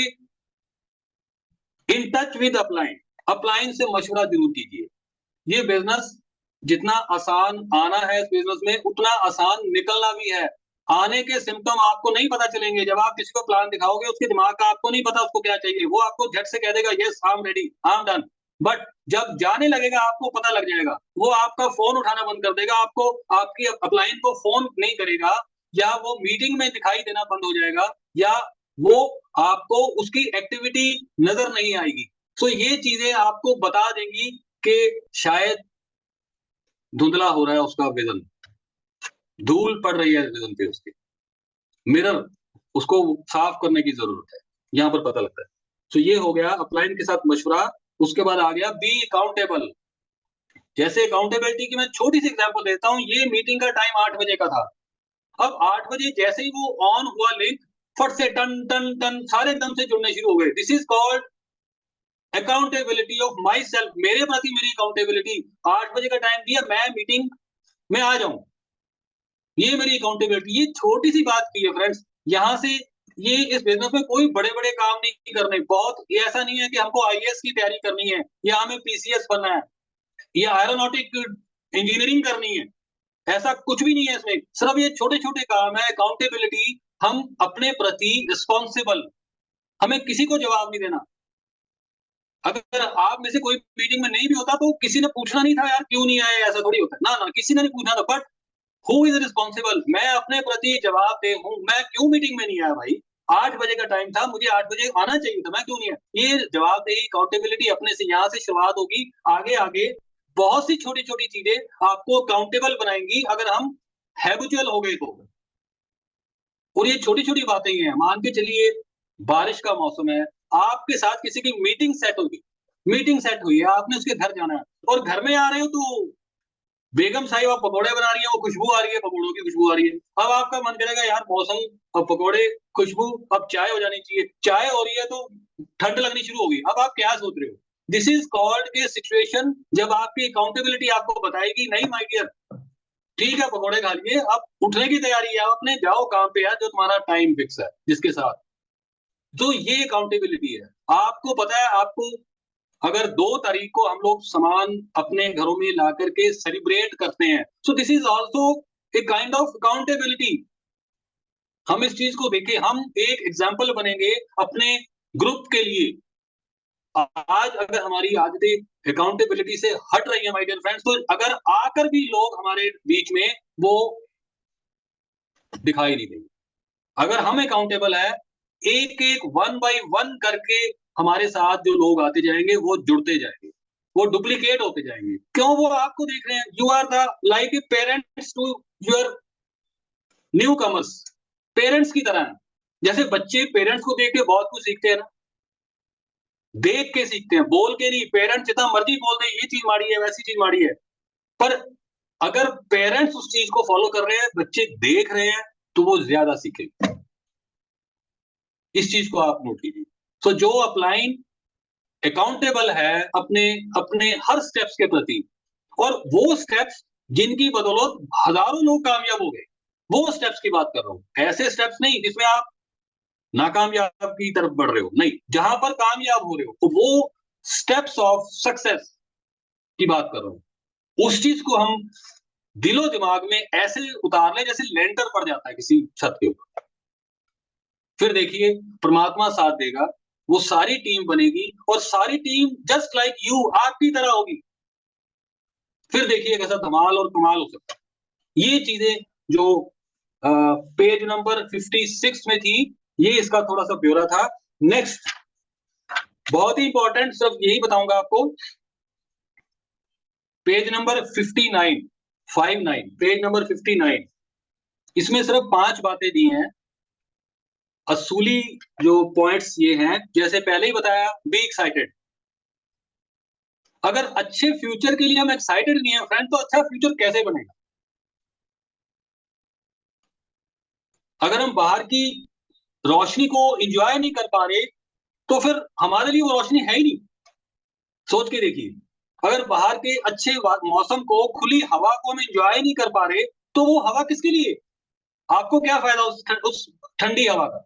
in touch with upline. Upline से मशवरा जरूर कीजिए। ये बिजनेस जितना आसान आना है इस बिजनेस में, उतना आसान निकलना भी है। आने के सिम्टम आपको नहीं पता चलेंगे। जब आप किसी को प्लान दिखाओगे, उसके दिमाग का आपको नहीं पता उसको क्या चाहिए, वो आपको झट से कह देगा yes I am ready, I am done. But जब जाने लगेगा, आपको पता लग जाएगा, वो आपका फोन उठाना बंद कर देगा, आपको आपकी अपलाइन को फोन नहीं करेगा, या वो मीटिंग में दिखाई देना बंद हो जाएगा, या वो आपको उसकी एक्टिविटी नजर नहीं आएगी। सो ये चीजें आपको बता देंगी कि शायद धुंधला हो रहा है उसका विजन, धूल पड़ रही है विजन पे उसके, मिरर उसको साफ करने की जरूरत है, यहाँ पर पता लगता है। तो ये हो गया अपलाइन के साथ मशवरा। उसके बाद आ गया बी अकाउंटेबल। जैसे अकाउंटेबिलिटी की मैं छोटी सी एग्जांपल देता हूँ, ये मीटिंग का टाइम 8 बजे का था। अब 8 बजे जैसे ही वो ऑन हुआ लिंक, फट से टन टन टन सारे एकदम से जुड़ने शुरू हो गए। This is called accountability of my self, मेरे प्रति मेरी अकाउंटेबिलिटी। 8 बजे का टाइम दिया, मैं मीटिंग में आ जाऊं, ये मेरी अकाउंटेबिलिटी। ये छोटी सी बात की है फ्रेंड्स, यहाँ से ये इस बिजनेस में कोई बड़े बड़े काम नहीं करने, बहुत ऐसा नहीं है कि हमको आईएएस की तैयारी करनी है, या हमें पीसीएस बनना है, या एरोनॉटिक इंजीनियरिंग करनी है, ऐसा कुछ भी नहीं है इसमें। सिर्फ ये छोटे छोटे काम है। अकाउंटेबिलिटी, हम अपने प्रति रिस्पॉन्सिबल, हमें किसी को जवाब नहीं देना। अगर आप में से कोई मीटिंग में नहीं भी होता, तो किसी ने पूछना नहीं था यार क्यों नहीं आए, ऐसा थोड़ी होता है ना, ना किसी ने नहीं पूछना था। बट हु इज रिस्पॉन्सिबल, मैं अपने प्रति जवाबदेह हूं। मैं क्यों मीटिंग में नहीं आया भाई? 8 बजे का टाइम था, मुझे 8 बजे आना चाहिए था, मैं क्यों नहीं आया? ये जवाबदेही, अकाउंटेबिलिटी अपने से यहाँ से शुरुआत होगी। आगे आगे बहुत सी छोटी छोटी चीजें आपको अकाउंटेबल बनाएंगी, अगर हम हैबिचुअल हो गए तो। और ये छोटी छोटी बातें ही हैं। मान के चलिए बारिश का मौसम है, आपके साथ किसी की मीटिंग सेट होगी, मीटिंग सेट हुई है, आपने उसके घर जाना है, और घर में आ रहे हो तो बेगम साहिबा पकोड़े बना रही है, वो खुशबू आ रही है, पकोड़ों की खुशबू आ रही है। अब आपका मन करेगा यार मौसम, अब पकोड़े, खुशबू, अब चाय हो जानी चाहिए। चाय हो रही है तो ठंड लगनी शुरू होगी। अब आप क्या सोच रहे हो? दिस इज कॉल्ड के सिचुएशन, जब आपकी अकाउंटेबिलिटी आपको बताएगी नहीं माय डियर, ठीक है पकोड़े खा लिए, अब उठने की तैयारी है, अपने जाओ काम पे यार, जो तुम्हारा टाइम फिक्स है जिसके साथ। तो ये अकाउंटेबिलिटी है। आपको पता है, आपको अगर 2 तारीख को हम लोग सामान अपने घरों में ला करके सेलिब्रेट करते हैं, so this is also a kind of accountability. हम इस चीज को देखें, हम एक एग्जाम्पल बनेंगे अपने ग्रुप के लिए। आज अगर हमारी आदतें अकाउंटेबिलिटी से हट रही है माय डियर फ्रेंड्स, तो अगर आकर भी लोग हमारे बीच में, वो दिखाई नहीं देंगे। अगर हम अकाउंटेबल है, एक एक वन बाय वन करके हमारे साथ जो लोग आते जाएंगे वो जुड़ते जाएंगे, वो डुप्लीकेट होते जाएंगे। क्यों? वो आपको देख रहे हैं। You are the like a parents to your newcomers. Parents की तरह है। जैसे बच्चे पेरेंट्स को देख के बहुत कुछ सीखते हैं ना, देख के सीखते हैं, बोल के नहीं। पेरेंट्स जितना मर्जी बोल दे ये चीज माड़ी है, वैसी चीज माड़ी है, पर अगर पेरेंट्स उस चीज को फॉलो कर रहे हैं, बच्चे देख रहे हैं, तो वो ज्यादा सीखेंगे। इस चीज को आप नोट कीजिए। सो जो अपलाइन अकाउंटेबल है अपने अपने हर स्टेप्स के प्रति, और वो स्टेप्स जिनकी बदौलत हजारों लोग कामयाब हो गए, वो स्टेप्स की बात कर रहा हूं। ऐसे स्टेप्स नहीं जिसमें आप नाकामयाब की तरफ बढ़ रहे हो, नहीं, जहां पर कामयाब हो रहे हो, तो वो स्टेप्स ऑफ सक्सेस की बात कर रहा हूं। उस चीज को हम दिलो दिमाग में ऐसे उतार ले जैसे लेंटर पड़ जाता है किसी छत के ऊपर। फिर देखिए, परमात्मा साथ देगा, वो सारी टीम बनेगी, और सारी टीम जस्ट लाइक यू, आपकी तरह होगी। फिर देखिए कैसा धमाल और कमाल हो सकता है। ये चीजें जो पेज नंबर 56 में थी, ये इसका थोड़ा सा ब्यौरा था। नेक्स्ट, बहुत ही इंपॉर्टेंट, सिर्फ यही बताऊंगा आपको। पेज नंबर 59, 59, पेज नंबर 59, इसमें सिर्फ 5 बातें दी हैं। असूली जो पॉइंट्स ये हैं, जैसे पहले ही बताया, बी एक्साइटेड। अगर अच्छे फ्यूचर के लिए हम एक्साइटेड नहीं है फ्रेंड, तो अच्छा फ्यूचर कैसे बनेगा? अगर हम बाहर की रोशनी को एंजॉय नहीं कर पा रहे, तो फिर हमारे लिए वो रोशनी है ही नहीं। सोच के देखिए, अगर बाहर के अच्छे मौसम को, खुली हवा को हम एंजॉय नहीं कर पा रहे, तो वो हवा किसके लिए? आपको क्या फायदा उस ठंडी हवा का?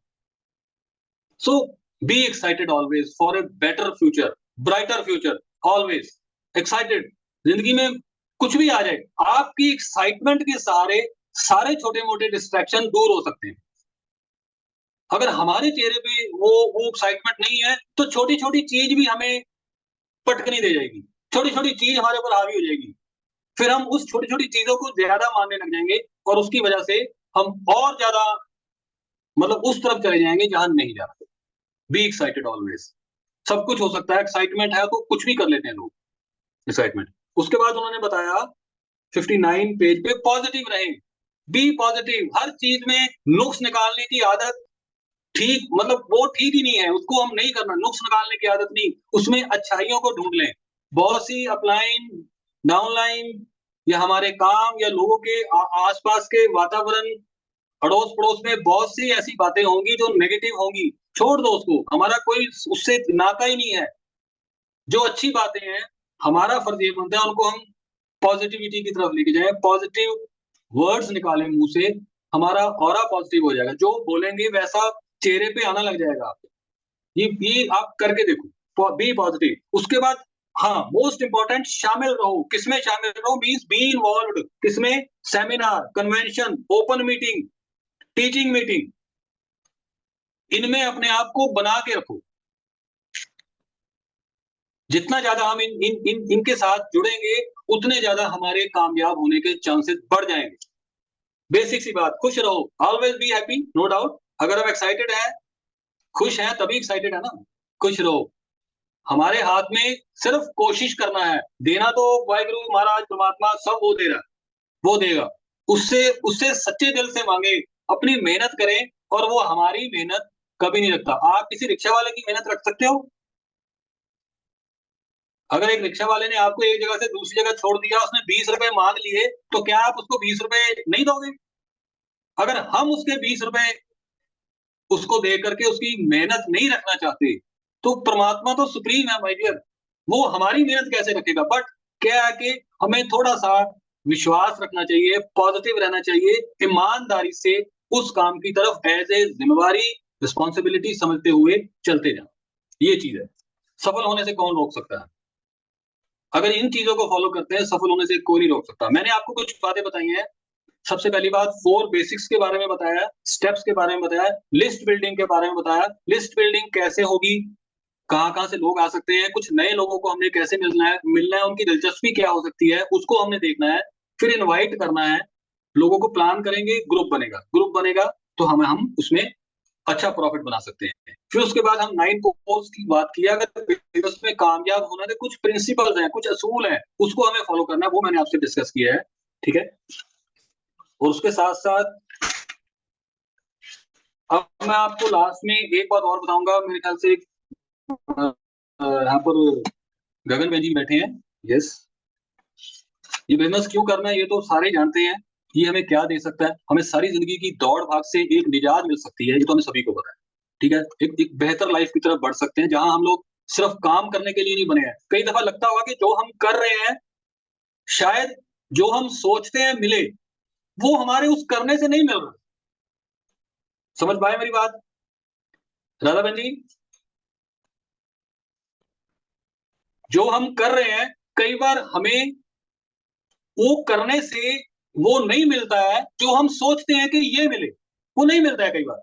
So be excited always for a better future, brighter future, always excited. जिंदगी में कुछ भी आ जाए, आपकी एक्साइटमेंट के सहारे सारे छोटे मोटे डिस्ट्रैक्शन दूर हो सकते हैं। अगर हमारे चेहरे पे वो एक्साइटमेंट नहीं है, तो छोटी छोटी चीज भी हमें पटकनी दे जाएगी, छोटी छोटी चीज हमारे ऊपर हावी हो जाएगी। फिर हम उस छोटी छोटी चीजों को ज्यादा मानने लग जाएंगे, और उसकी वजह से हम और ज्यादा, मतलब उस तरफ चले जाएंगे जहां नहीं जा रहे। B excited always. सब कुछ हो सकता है, एक्साइटमेंट है तो कुछ भी कर लेते हैं लोग, एक्साइटमेंट। उसके बाद उन्होंने बताया 59 पेज पे, पॉजिटिव रहे, बी पॉजिटिव। हर चीज में नुक्स निकालने की आदत ठीक, मतलब वो ठीक ही नहीं है, उसको हम नहीं करना। नुक्स निकालने की आदत नहीं, उसमें अच्छाइयों को ढूंढ लें। बहुत सी अपलाइन, डाउनलाइन, या हमारे काम या लोगों के आसपास के वातावरण, अड़ोस पड़ोस में बहुत सी ऐसी बातें होंगी जो नेगेटिव होंगी, छोड़ दो उसको, हमारा कोई उससे नाता ही नहीं है। जो अच्छी बातें हैं, हमारा फर्ज ये बनता है उनको हम पॉजिटिविटी की तरफ लेके जाएं, पॉजिटिव वर्ड्स निकालें मुंह से, हमारा ऑरा पॉजिटिव हो जाएगा। जो बोलेंगे वैसा चेहरे पे आना लग जाएगा आपके। ये आप करके देखो, बी पॉजिटिव। उसके बाद, हाँ, मोस्ट इंपॉर्टेंट, शामिल रहो। किसमें शामिल रहो? Means be involved. किसमें? Seminar, convention, open meeting, teaching meeting, इनमें अपने आप को बना के रखो। जितना ज्यादा हम इनके साथ जुड़ेंगे, उतने ज्यादा हमारे कामयाब होने के चांसेस बढ़ जाएंगे। बेसिक सी बात, खुश रहो, always be happy, no doubt. अगर हम एक्साइटेड है, खुश है, तभी एक्साइटेड है ना। खुश रहो। हमारे हाथ में सिर्फ कोशिश करना है। देना तो वाहिगुरु महाराज परमात्मा सब वो दे रहा है, वो देगा। उससे उससे सच्चे दिल से मांगे, अपनी मेहनत करें, और वो हमारी मेहनत कभी नहीं रखता। आप किसी रिक्शा वाले की मेहनत रख सकते हो? अगर एक रिक्शा वाले ने आपको एक जगह से दूसरी जगह छोड़ दिया, उसने 20 रुपए मांग लिए, तो क्या आप उसको 20 रुपए नहीं दोगे? अगर हम उसके 20 रुपए उसको दे करके उसकी मेहनत नहीं रखना चाहते, तो परमात्मा तो सुप्रीम है माय डियर, वो हमारी मेहनत कैसे रखेगा? बट क्या है कि हमें थोड़ा सा विश्वास रखना चाहिए, पॉजिटिव रहना चाहिए, ईमानदारी से उस काम की तरफ एज ए जिम्मेवारी, रिस्पॉन्सिबिलिटी समझते हुए चलते जाना। ये चीज है। सफल होने से कौन रोक सकता है? अगर इन चीजों को फॉलो करते हैं, सफल होने से कोई नहीं रोक सकता। मैंने आपको कुछ बातें बताई हैं सबसे पहली बात 4 बेसिक्स के बारे में बताया, स्टेप्स के बारे में बताया, लिस्ट बिल्डिंग के बारे में बताया, लिस्ट बिल्डिंग कैसे होगी, कहाँ-कहाँ से लोग आ सकते हैं, कुछ नए लोगों को हमने कैसे मिलना है, उनकी दिलचस्पी क्या हो सकती है, उसको हमने देखना है, फिर इनवाइट करना है, लोगों को प्लान करेंगे, ग्रुप बनेगा तो हम उसमें अच्छा प्रॉफिट बना सकते हैं। फिर उसके बाद हम 9 कोर्स की बात की, अगर बिजनेस में कामयाब होना है तो कुछ प्रिंसिपल्स हैं, कुछ असूल हैं, उसको हमें फॉलो करना है, वो मैंने आपसे डिस्कस किया है, ठीक है? और उसके साथ-साथ अब मैं आपको लास्ट में एक बात और बताऊँगा, मेरे ख्याल से यहाँ पर गगन भाई जी बैठे हैं, यस। ये बिज़नेस क्यों करना है ये तो सारे जानते हैं, ये हमें क्या दे सकता है, हमें सारी ज़िंदगी की दौड़-भाग से एक निजात मिल सकती है, ये तो हमें सभी को पता है, ठीक है? एक बेहतर लाइफ़ की तरफ बढ़ सकते हैं, जहाँ हम लोग सिर्फ़ काम करने के लिए नहीं बने हैं। कई दफ़ा लगता होगा कि जो हम कर रहे हैं, शायद जो हम सोचते हैं मिले, वो हमारे उस करने से नहीं मिल रहा। समझ पाए मेरी बात? राधा बहन जी? जो हम कर रहे हैं, कई बार हमें वो करने से वो नहीं मिलता है, जो हम सोचते हैं कि ये मिले, वो नहीं मिलता है कई बार।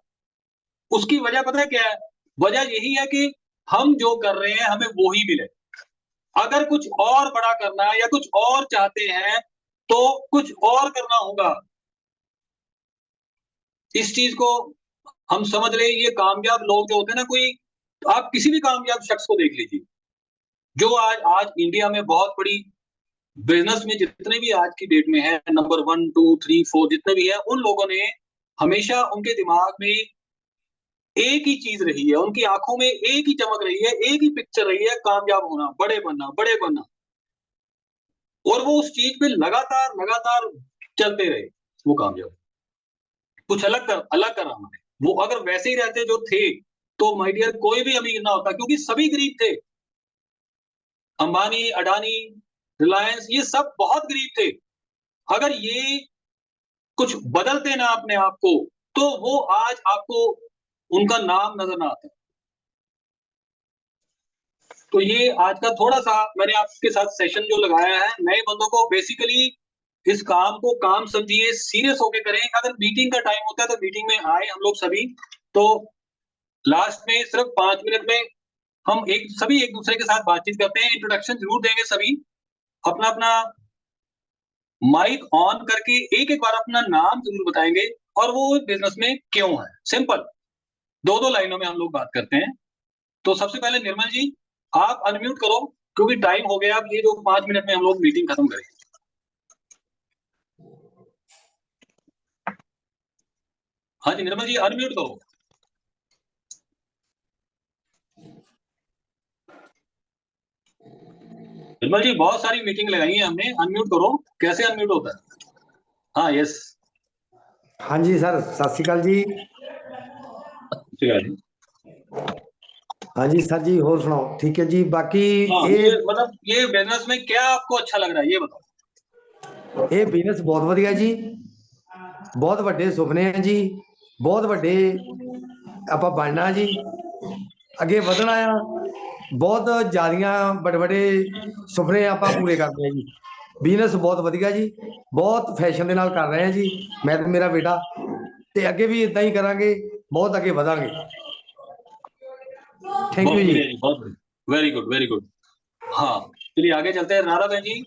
उसकी वजह पता है क्या है? वजह यही है कि हम जो कर रहे हैं, हमें वो ही मिले। अगर कुछ और बड़ा करना है या कुछ और चाहते हैं, तो कुछ और करना होगा। इस चीज़ को हम समझ लें, ये कामयाब लोग जो होते हैं ना, कोई आप किसी भी कामयाब शख्स को देख लीजिए, जो आज आज इंडिया में बहुत बड़ी बिज़नेस में जितने भी आज की डेट में है, नंबर 1, 2, 3, 4 जितने भी हैं, उन लोगों ने हमेशा उनके दिमाग में एक ही चीज़ रही है, उनकी आँखों में एक ही चमक रही है, एक ही पिक्चर रही है, कामयाब होना, बड़े बनना। और वो उस चीज़ पे लगातार चलते रहे, वो कामयाब। कुछ अलग करा उन्होंने। वो अगर वैसे ही रहते जो थे, तो माय डियर कोई भी अमीर ना होता, क्योंकि सभी गरीब थे। अंबानी, अडानी, रिलायंस ये सब बहुत गरीब थे। अगर ये कुछ बदलते ना अपने आप को, तो वो आज आपको उनका नाम नज़र ना आता। तो ये आज का थोड़ा-सा मैंने आपके साथ सेशन जो लगाया है, नए बंदों को बेसिकली इस काम को काम समझिए, सीरियस होके करें। अगर मीटिंग का टाइम होता है, तो मीटिंग में आएँ हम लोग सभी, तो लास्ट में सिर्फ 5 मिनट में हम सभी एक-दूसरे के साथ बातचीत करते हैं, इंट्रोडक्शन ज़रूर देंगे सभी। अपना-अपना माइक ऑन करके एक-एक बार अपना नाम ज़रूर बताएँगे और वो बिज़नेस में क्यों है, सिंपल। 2-2 लाइनों में हम लोग बात करते हैं। तो सबसे पहले निर्मल जी, आप अनम्यूट करो, क्योंकि टाइम हो गया, अब ये जो 5 मिनट में हम लोग मीटिंग खत्म करेंगे। हाँ जी, निर्मल जी अनम्यूट करो। निर्मल जी बहुत सारी मीटिंग लगाई है हमने, अनम्यूट करो। कैसे अनम्यूट होता है? हाँ, यस। हाँ जी सर, सत श्री अकाल जी। ठीक है जी। हाँ जी सर जी, होर सुनाओ? ठीक है जी। बाकी हाँ, ये ये बिज़नेस में क्या आपको अच्छा लग रहा है, ये बताओ? ਇਹ ਬਿਜ਼ਨਸ ਬਹੁਤ ਵਧੀਆ ਜੀ, ਬਹੁਤ ਵੱਡੇ ਸੁਪਨੇ ਆ ਜੀ, ਬਹੁਤ ਵੱਡੇ ਆਪਾਂ ਬਣਨਾ ਜੀ, ਅੱਗੇ ਵਧਣਾ ਆ, ਬਹੁਤ ਜ਼ਿਆਦੀਆਂ ਵੱਡੇ ਵੱਡੇ ਸੁਪਨੇ ਆਪਾਂ ਪੂਰੇ ਕਰਨੇ ਆ ਜੀ। ਬਿਜ਼ਨਸ ਬਹੁਤ ਵਧੀਆ ਜੀ, ਬਹੁਤ ਫੈਸ਼ਨ ਦੇ ਨਾਲ ਕਰ ਰਹੇ ਆ ਜੀ, ਮੈਂ ਤੇ ਮੇਰਾ ਬੇਟਾ, ਤੇ ਅੱਗੇ ਵੀ ਇਦਾਂ ਹੀ ਕਰਾਂਗੇ, ਬਹੁਤ ਅੱਗੇ ਵਧਾਂਗੇ। थैंक बहुत यू जी। बढ़िया जी, बहुत बढ़िया। Very good, very good. हाँ, चलिए आगे चलते हैं। राधा बहन जी,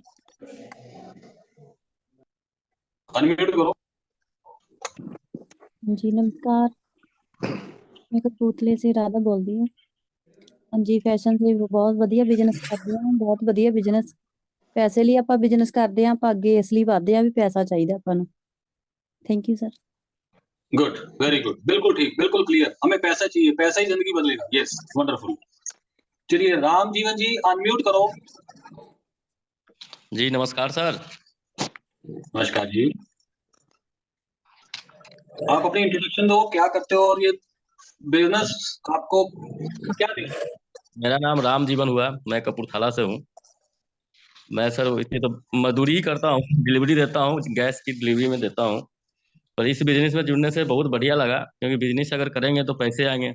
अनम्यूट करो। जी नमस्कार, मैं कपूरथले से राधा बोल रही हूँ। हाँ जी, ਫੈਸ਼ਨ ਤੇ ਬਹੁਤ ਵਧੀਆ ਬਿਜ਼ਨਸ ਕਰਦੇ ਹਾਂ, ਬਹੁਤ ਵਧੀਆ ਬਿਜ਼ਨਸ। ਪੈਸੇ ਲਈ ਆਪਾਂ ਬਿਜ਼ਨਸ ਕਰਦੇ ਹਾਂ, ਆਪਾਂ ਅੱਗੇ ਇਸ ਲਈ ਵਧਦੇ ਹਾਂ ਵੀ ਪੈਸਾ ਚਾਹੀਦਾ ਆਪਾਂ ਨੂੰ। Thank you sir. Good, very good. बिल्कुल ठीक, बिल्कुल क्लियर। हमें पैसा चाहिए, पैसा ही ज़िंदगी बदलेगा। Yes, wonderful. चलिए राम जीवन जी अनम्यूट करो। जी नमस्कार सर। नमस्कार जी। आप अपनी इंट्रोडक्शन दो, क्या करते हो और ये बिज़नेस आपको क्या देगा? मेरा नाम राम जीवन हुआ, मैं कपूरथला से हूँ। मैं सर इतनी तो मजदूरी ही करता हूँ, डिलीवरी देता हूँ, गैस की डिलीवरी में देता हूँ। पर इस बिज़नेस में जुड़ने से बहुत बढ़िया लगा, क्योंकि बिज़नेस अगर करेंगे तो पैसे आएँगे।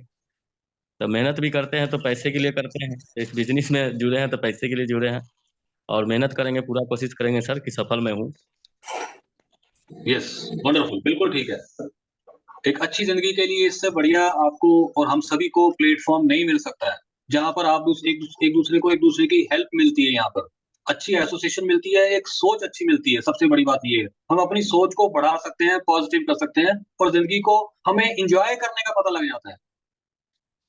तो मेहनत भी करते हैं तो पैसे के लिए करते हैं। तो इस बिज़नेस में जुड़े हैं तो पैसे के लिए जुड़े हैं, और मेहनत करेंगे, पूरा कोशिश करेंगे सर कि सफल मैं हूँ। यस, वंडरफुल, बिल्कुल ठीक है। एक अच्छी जिंदगी के लिए इससे बढ़िया आपको और हम सभी को प्लेटफॉर्म नहीं मिल सकता है, जहां पर आप एक दूसरे को एक दूसरे की हेल्प मिलती है। यहाँ पर अच्छी एसोसिएशन मिलती है, एक सोच अच्छी मिलती है। सबसे बड़ी बात ये है, हम अपनी सोच को बढ़ा सकते हैं, पॉजिटिव कर सकते हैं, और जिंदगी को हमें इंजॉय करने का पता लग जाता है।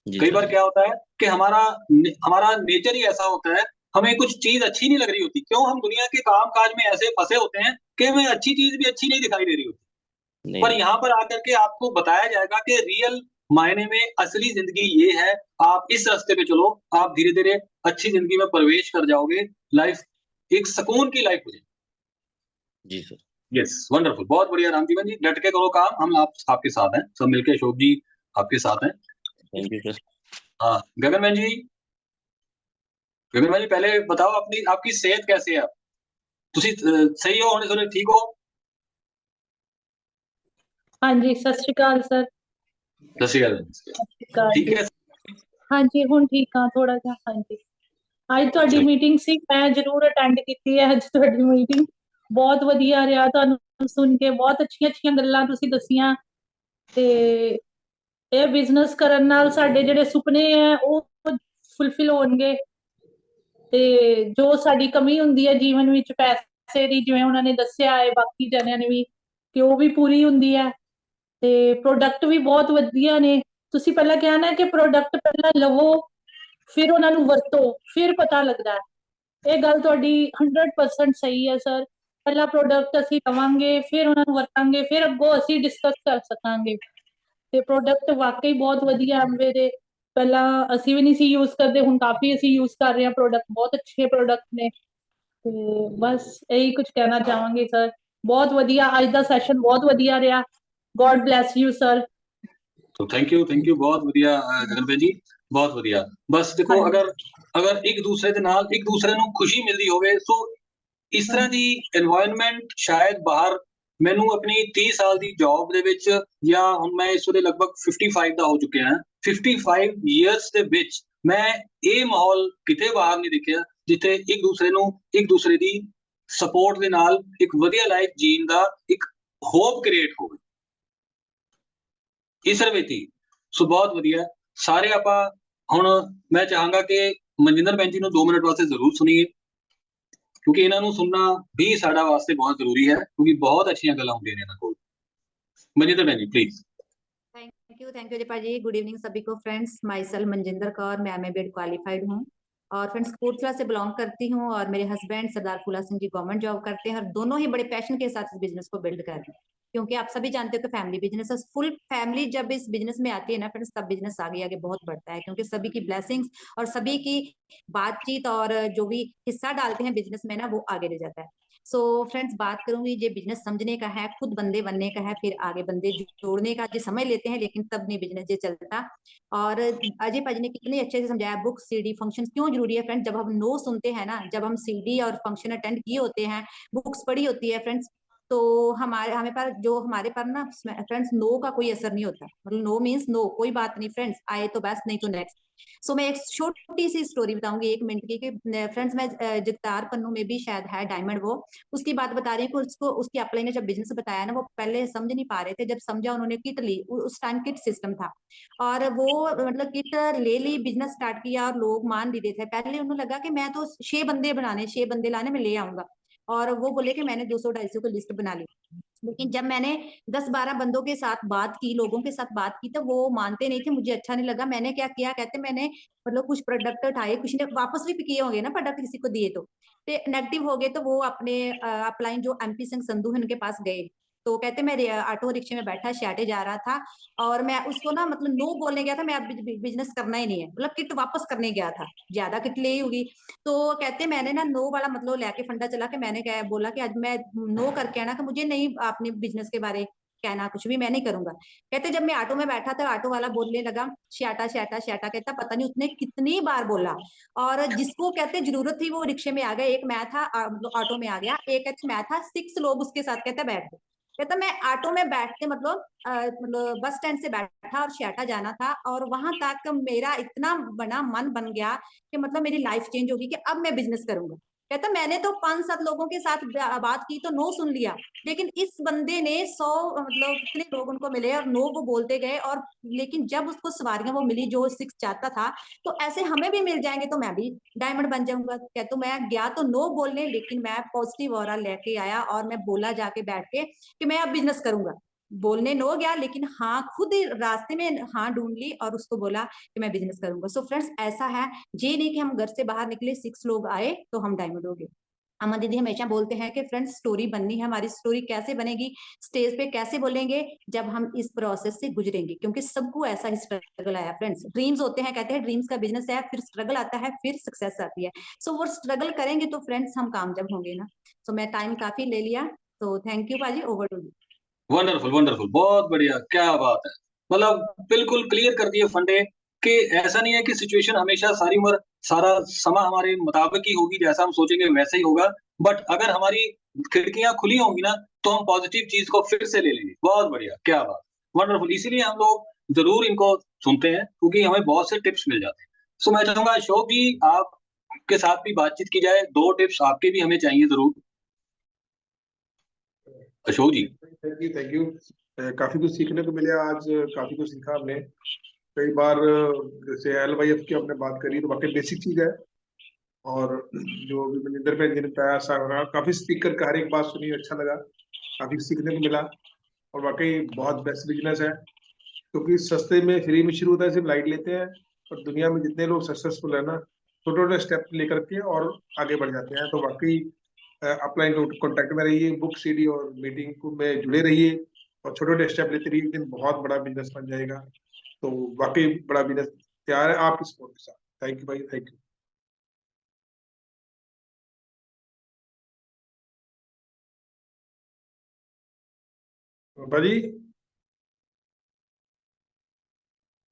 जी कई सर बार जी। क्या होता है कि हमारा नेचर ही ऐसा होता है, हमें कुछ चीज अच्छी नहीं लग रही होती। क्यों? हम दुनिया के काम काज में ऐसे फंसे होते हैं कि हमें अच्छी चीज भी अच्छी नहीं दिखाई दे रही होती। पर नहीं यहाँ पर आकर के आपको बताया जाएगा कि रियल मायने में असली जिंदगी ये है। आप इस रास्ते पे चलो, आप धीरे धीरे अच्छी जिंदगी में प्रवेश कर जाओगे। लाइफ एक सुकून की लाइफ हो जाएगी। जी सर। यस, वंडरफुल, बहुत बढ़िया रामजीवन जी, डट के करो काम, हम आपके साथ हैं, सब मिलके। अशोक जी आपके साथ हैं। Thank you sir. हाँ, गगनमैन जी, गगनमैन जी पहले बताओ अपनी आपकी सेहत कैसी है? ਤੁਸੀਂ सही हो, होने सुने ठीक हो? हाँ जी, सत श्री अकाल सर। सत श्री अकाल। सत श्री अकाल ठीक जी। है। हाँ जी, ਹੁਣ ਠੀਕ ਹਾਂ ਥੋੜਾ ਜਿਹਾ। ਹਾਂਜੀ, ਅੱਜ ਤੁਹਾਡੀ चलो, ਮੀਟਿੰਗ ਸੀ, ਮੈਂ ਜ਼ਰੂਰ ਅਟੈਂਡ ਕੀਤੀ ਹੈ ਅੱਜ ਤੁਹਾਡੀ ਮੀਟਿੰਗ। ਬਹੁਤ ਵਧੀਆ ਰਿਹਾ ਤੁਹਾਨੂੰ ਸੁਣ ਕੇ, ਬਹੁਤ ਅੱਛੀਆਂ ਗੱਲਾਂ ਤੁਸੀਂ ਦੱਸੀਆਂ। ਤੇ ਇਹ ਬਿਜ਼ਨਸ ਕਰਨ ਨਾਲ ਸਾਡੇ ਜਿਹੜੇ ਸੁਪਨੇ ਆ ਉਹ ਫੁੱਲਫਿਲ ਹੋਣਗੇ। ਤੇ ਜੋ ਸਾਡੀ ਕਮੀ ਹੁੰਦੀ ਹੈ ਜੀਵਨ ਵਿੱਚ ਪੈਸੇ ਦੀ, ਜਿਵੇਂ ਉਹਨਾਂ ਨੇ ਦੱਸਿਆ ਹੈ ਬਾਕੀ ਜਣਿਆਂ ਨੇ ਵੀ, ਕਿ ਉਹ ਵੀ ਪੂਰੀ ਹੁੰਦੀ ਹੈ। ਤੇ ਪ੍ਰੋਡਕਟ ਵੀ ਬਹੁਤ ਵਧੀਆ ਨੇ। ਤੁਸੀਂ ਪਹਿਲਾਂ ਕਿਹਾ ਨਾ ਕਿ ਪ੍ਰੋਡਕਟ ਪਹਿਲਾਂ ਲਵੋ, ਫਿਰ ਉਹਨਾਂ ਨੂੰ ਵਰਤੋ, ਫਿਰ ਪਤਾ ਲੱਗਦਾ ਹੈ। ਇਹ ਗੱਲ ਤੁਹਾਡੀ 100% ਸਹੀ ਹੈ ਸਰ। ਪਹਿਲਾ ਪ੍ਰੋਡਕਟ ਅਸੀਂ ਲਵਾਂਗੇ, ਫਿਰ ਉਹਨਾਂ ਨੂੰ ਵਰਤਾਂਗੇ, ਫਿਰ ਅੱਗੋਂ ਅਸੀਂ ਡਿਸਕਸ ਕਰ ਸਕਾਂਗੇ। ਤੇ ਪ੍ਰੋਡਕਟ ਵਾਕਈ ਬਹੁਤ ਵਧੀਆ ਐਮਵੇ ਦੇ। ਪਹਿਲਾਂ ਅਸੀਂ ਵੀ ਨਹੀਂ ਸੀ ਯੂਜ਼ ਕਰਦੇ, ਹੁਣ ਕਾਫੀ ਅਸੀਂ ਯੂਜ਼ ਕਰ ਰਹੇ ਹਾਂ ਪ੍ਰੋਡਕਟ, ਬਹੁਤ ਅੱਛੇ ਪ੍ਰੋਡਕਟ ਨੇ। ਤੇ ਬਸ ਇਹੀ ਕੁਝ ਕਹਿਣਾ ਚਾਹਾਂਗੇ ਸਰ। ਬਹੁਤ ਵਧੀਆ, ਅੱਜ ਦਾ ਸੈਸ਼ਨ ਬਹੁਤ ਵਧੀਆ ਰਿਹਾ। God bless you sir. तो थैंक यू बहुत ਵਧੀਆ ਗਗਨਪ੍ਰੀਤ ਜੀ, ਬਹੁਤ ਵਧੀਆ। ਬਸ हाँ ਦੇਖੋ, जी, ਅਗਰ ਇੱਕ ਦੂਸਰੇ ਦੇ ਨਾਲ ਇੱਕ ਦੂਸਰੇ ਨੂੰ ਖੁਸ਼ੀ ਮਿਲਦੀ ਹੋਵੇ, ਸੋ ਇਸ हाँ ਤਰ੍ਹਾਂ ਦੀ এনवायरमेंट ਸ਼ਾਇਦ ਬਾਹਰ। ਮੈਨੂੰ ਆਪਣੀ 30 ਸਾਲ ਦੀ ਜੌਬ ਦੇ ਵਿੱਚ, ਜਾਂ ਹੁਣ ਮੈਂ ਇਸ ਵੇਲੇ ਲਗਭਗ 55 ਦਾ ਹੋ ਚੁੱਕਿਆ ਹਾਂ, 55 ਇਅਰਸ ਦੇ ਵਿੱਚ ਮੈਂ ਇਹ ਮਾਹੌਲ ਕਿਤੇ ਬਾਹਰ ਨਹੀਂ ਦੇਖਿਆ, ਜਿੱਥੇ ਇੱਕ ਦੂਸਰੇ ਨੂੰ ਇੱਕ ਦੂਸਰੇ ਦੀ ਸਪੋਰਟ ਦੇ ਨਾਲ ਇੱਕ ਵਧੀਆ ਲਾਈਫ ਜੀਣ ਦਾ ਇੱਕ ਹੋਪ ਕ੍ਰੀਏਟ ਹੋਵੇ। ਇਸ ਵਿੱਚ ਹੀ ਸੋ ਬਹੁਤ ਵਧੀਆ। ਸਾਰੇ ਆਪਾਂ ਹੁਣ ਮੈਂ ਚਾਹਾਂਗਾ ਕਿ ਮਨਜਿੰਦਰ ਬੈਂਸ ਜੀ ਨੂੰ 2 ਮਿੰਟ ਵਾਸਤੇ ਜ਼ਰੂਰ ਸੁਣੀਏ, ਕਿਉਂਕਿ ਇਹਨਾਂ ਨੂੰ ਸੁਣਨਾ ਵੀ ਸਾਡਾ ਵਾਸਤੇ ਬਹੁਤ ਜ਼ਰੂਰੀ ਹੈ, ਕਿਉਂਕਿ ਬਹੁਤ ਅੱਛੀਆਂ ਗੱਲਾਂ ਹੁੰਦੀਆਂ ਨੇ ਇਹਨਾਂ ਕੋਲ। Manjinder Bains ji please. Thank you Deepa ji. Good evening सभी को friends. Myself Manjinder Kaur, मैं एमए क्वालिफाइड हूँ और फ्रेंड्स कपूरथला से बिलोंग करती हूँ। और मेरे हस्बैंड सरदार फूला सिंह जी गवर्नमेंट जॉब करते हैं और दोनों ही बड़े पैशन के साथ इस बिजनेस को बिल्ड कर रहे हैं, क्योंकि आप सभी जानते हो कि फैमिली बिजनेस है। फुल फैमिली जब इस बिजनेस में आती है ना फ्रेंड्स, तब बिजनेस आगे आगे बहुत बढ़ता है, क्योंकि सभी की ब्लेसिंग्स और सभी की बातचीत और जो भी हिस्सा डालते हैं बिजनेस में ना, वो आगे ले जाता है। सो फ्रेंड्स, बात करूंगी, ये बिजनेस समझने का है, खुद बंदे बनने का है, फिर आगे बंदे जोड़ने का। जो समझ लेते हैं लेकिन तब नहीं बिजनेस ये चलता। और अजय पाजी ने कितने अच्छे से समझाया बुक सीडी फंक्शन क्यों जरूरी है फ्रेंड्स। जब हम नो सुनते हैं ना, जब हम सीडी और फंक्शन अटेंड किए होते हैं, बुक्स पढ़ी होती है फ्रेंड्स, तो हमें पर जो हमारे पर ना फ्रेंड्स नो का कोई असर नहीं होता। मतलब नो मीन्स नो, कोई बात नहीं फ्रेंड्स, आए तो बस, नहीं तो नेक्स्ट। सो मैं एक छोटी सी स्टोरी बताऊंगी 1 मिनट की कि फ्रेंड्स मैं जगतार पन्नू में भी शायद है डायमंड, वो उसकी बात बता रही हूँ कि उसको उसकी अपलाइन ने जब बिजनेस बताया ना, वो पहले समझ नहीं पा रहे थे। जब समझा उन्होंने किट ली, उस टाइम किट सिस्टम था और वो मतलब किट ले ली, बिजनेस स्टार्ट किया और लोग मान भी रहे थे। पहले उन्हें लगा कि मैं तो 6 बंदे बनाने, 6 बंदे लाने, मैं ले आऊंगा। और वो बोले कि मैंने 200-250 को लिस्ट बना ली। लेकिन जब मैंने 10-12 बंदों के साथ बात की, लोगों के साथ बात की, तो वो मानते नहीं थे, मुझे अच्छा नहीं लगा। मैंने क्या किया, कहते मैंने मतलब कुछ प्रोडक्ट उठाए, कुछ ने वापस भी किए होंगे ना प्रोडक्ट, किसी को दिए तो नेगेटिव हो गए, तो वो अपने अपलाइन जो एमपी सिंह संधू है उनके पास गए। तो कहते मैं ऑटो रिक्शे में बैठा शाटे जा रहा था और मैं उसको ना मतलब नो बोलने गया था, मैं अब बिजनेस करना ही नहीं है, मतलब किट वापस करने गया था, ज्यादा किट ले होगी। तो कहते मैंने ना नो वाला मतलब लेके फंडा चला के मैंने क्या बोला कि आज मैं नो करके आना, कि मुझे नहीं अपने बिजनेस के बारे कहना, कुछ भी मैं नहीं करूंगा। कहते जब मैं ऑटो में बैठा था, ऑटो वाला बोलने लगा श्याटा श्याटा श्याटा, कहता पता नहीं उसने कितनी बार बोला। और जिसको कहते जरूरत थी वो रिक्शे में आ गए, एक मैं था ऑटो में आ गया, एक कहते मैं था, 6 लोग उसके साथ कहते बैठ गए। कहता मैं ऑटो में बैठ के मतलब बस स्टैंड से बैठा और श्याटा जाना था, और वहां तक मेरा इतना बड़ा मन बन गया कि मतलब मेरी लाइफ चेंज होगी कि अब मैं बिजनेस करूंगा। कहता मैंने तो 5-7 लोगों के साथ बात की तो नो सुन लिया, लेकिन इस बंदे ने 100 मतलब कितने लोग उनको मिले और नो वो बोलते गए, और लेकिन जब उसको सवारियां वो मिली जो 6 चाहता था, तो ऐसे हमें भी मिल जाएंगे तो मैं भी डायमंड बन जाऊंगा। क्या तो मैं गया तो नो बोलने, लेकिन मैं पॉजिटिव ऑरा लेके आया और मैं बोला जाके बैठ के कि मैं अब बिजनेस करूंगा। बोलने नो गया, लेकिन हाँ खुद ही रास्ते में हाँ ढूंढ ली और उसको बोला कि मैं बिजनेस करूंगा। सो फ्रेंड्स ऐसा है, ये नहीं कि हम घर से बाहर निकले 6 लोग आए तो हम डायमंड हो गए। अमन दीदी हमेशा बोलते हैं कि फ्रेंड्स स्टोरी बननी है, हमारी स्टोरी कैसे बनेगी, स्टेज पे कैसे बोलेंगे, जब हम इस प्रोसेस से गुजरेंगे, क्योंकि सबको ऐसा ही स्ट्रगल आया फ्रेंड्स। ड्रीम्स होते हैं, कहते हैं ड्रीम्स का बिजनेस है, फिर स्ट्रगल आता है, फिर सक्सेस आती है। सो वो स्ट्रगल करेंगे तो फ्रेंड्स हम कामयाब होंगे ना। सो मैं टाइम काफी ले लिया, तो थैंक यू पाजी, over to you. Wonderful wonderful, बहुत बढ़िया, क्या बात है। मतलब बिल्कुल क्लियर कर दिए फंडे कि ऐसा नहीं है कि सिचुएशन हमेशा सारी उम्र सारा समय हमारे मुताबिक ही होगी, जैसा हम सोचेंगे वैसा ही होगा। बट अगर हमारी खिड़कियां खुली होंगी ना, तो हम पॉजिटिव चीज को फिर से ले लेंगे। बहुत बढ़िया, क्या बात, वंडरफुल। इसीलिए हम लोग जरूर इनको सुनते हैं, क्योंकि हमें बहुत से टिप्स मिल जाते हैं। सो मैं चाहूंगा अशोक जी आपके साथ भी बातचीत की जाए, 2 टिप्स आपके भी हमें चाहिए जरूर। Ashok ji. Thank you thank you. काफी कुछ सीखने को मिला आज, काफी कुछ सीखा हमने। कई बार जैसे LYF की हमने बात करी तो वाकई बेसिक चीज है, और जो भी मनिंदर भाई ने बताया सारा, काफी स्पीकर का हर एक बात सुनी, अच्छा लगा, काफी सीखने को मिला। और वाकई बहुत बेस्ट बिजनेस है, क्योंकि सस्ते में फ्री में शुरू होता है, सिर्फ लाइट लेते हैं। और दुनिया में जितने लोग सक्सेसफुल है ना, छोटे छोटे स्टेप लेकर के और आगे बढ़ जाते हैं। तो वाकई अपना कॉन्टेक्ट में रहिए, बुक CD और मीटिंग को में जुड़े रहिए, और छोटे छोटे स्टेप लेते रहिए, एक दिन बहुत बड़ा बिजनेस बन जाएगा। तो वाकई बड़ा बिजनेस तैयार है आपकी सपोर्ट के साथ। थैंक यू भाई, थैंक यू। बाबा जी,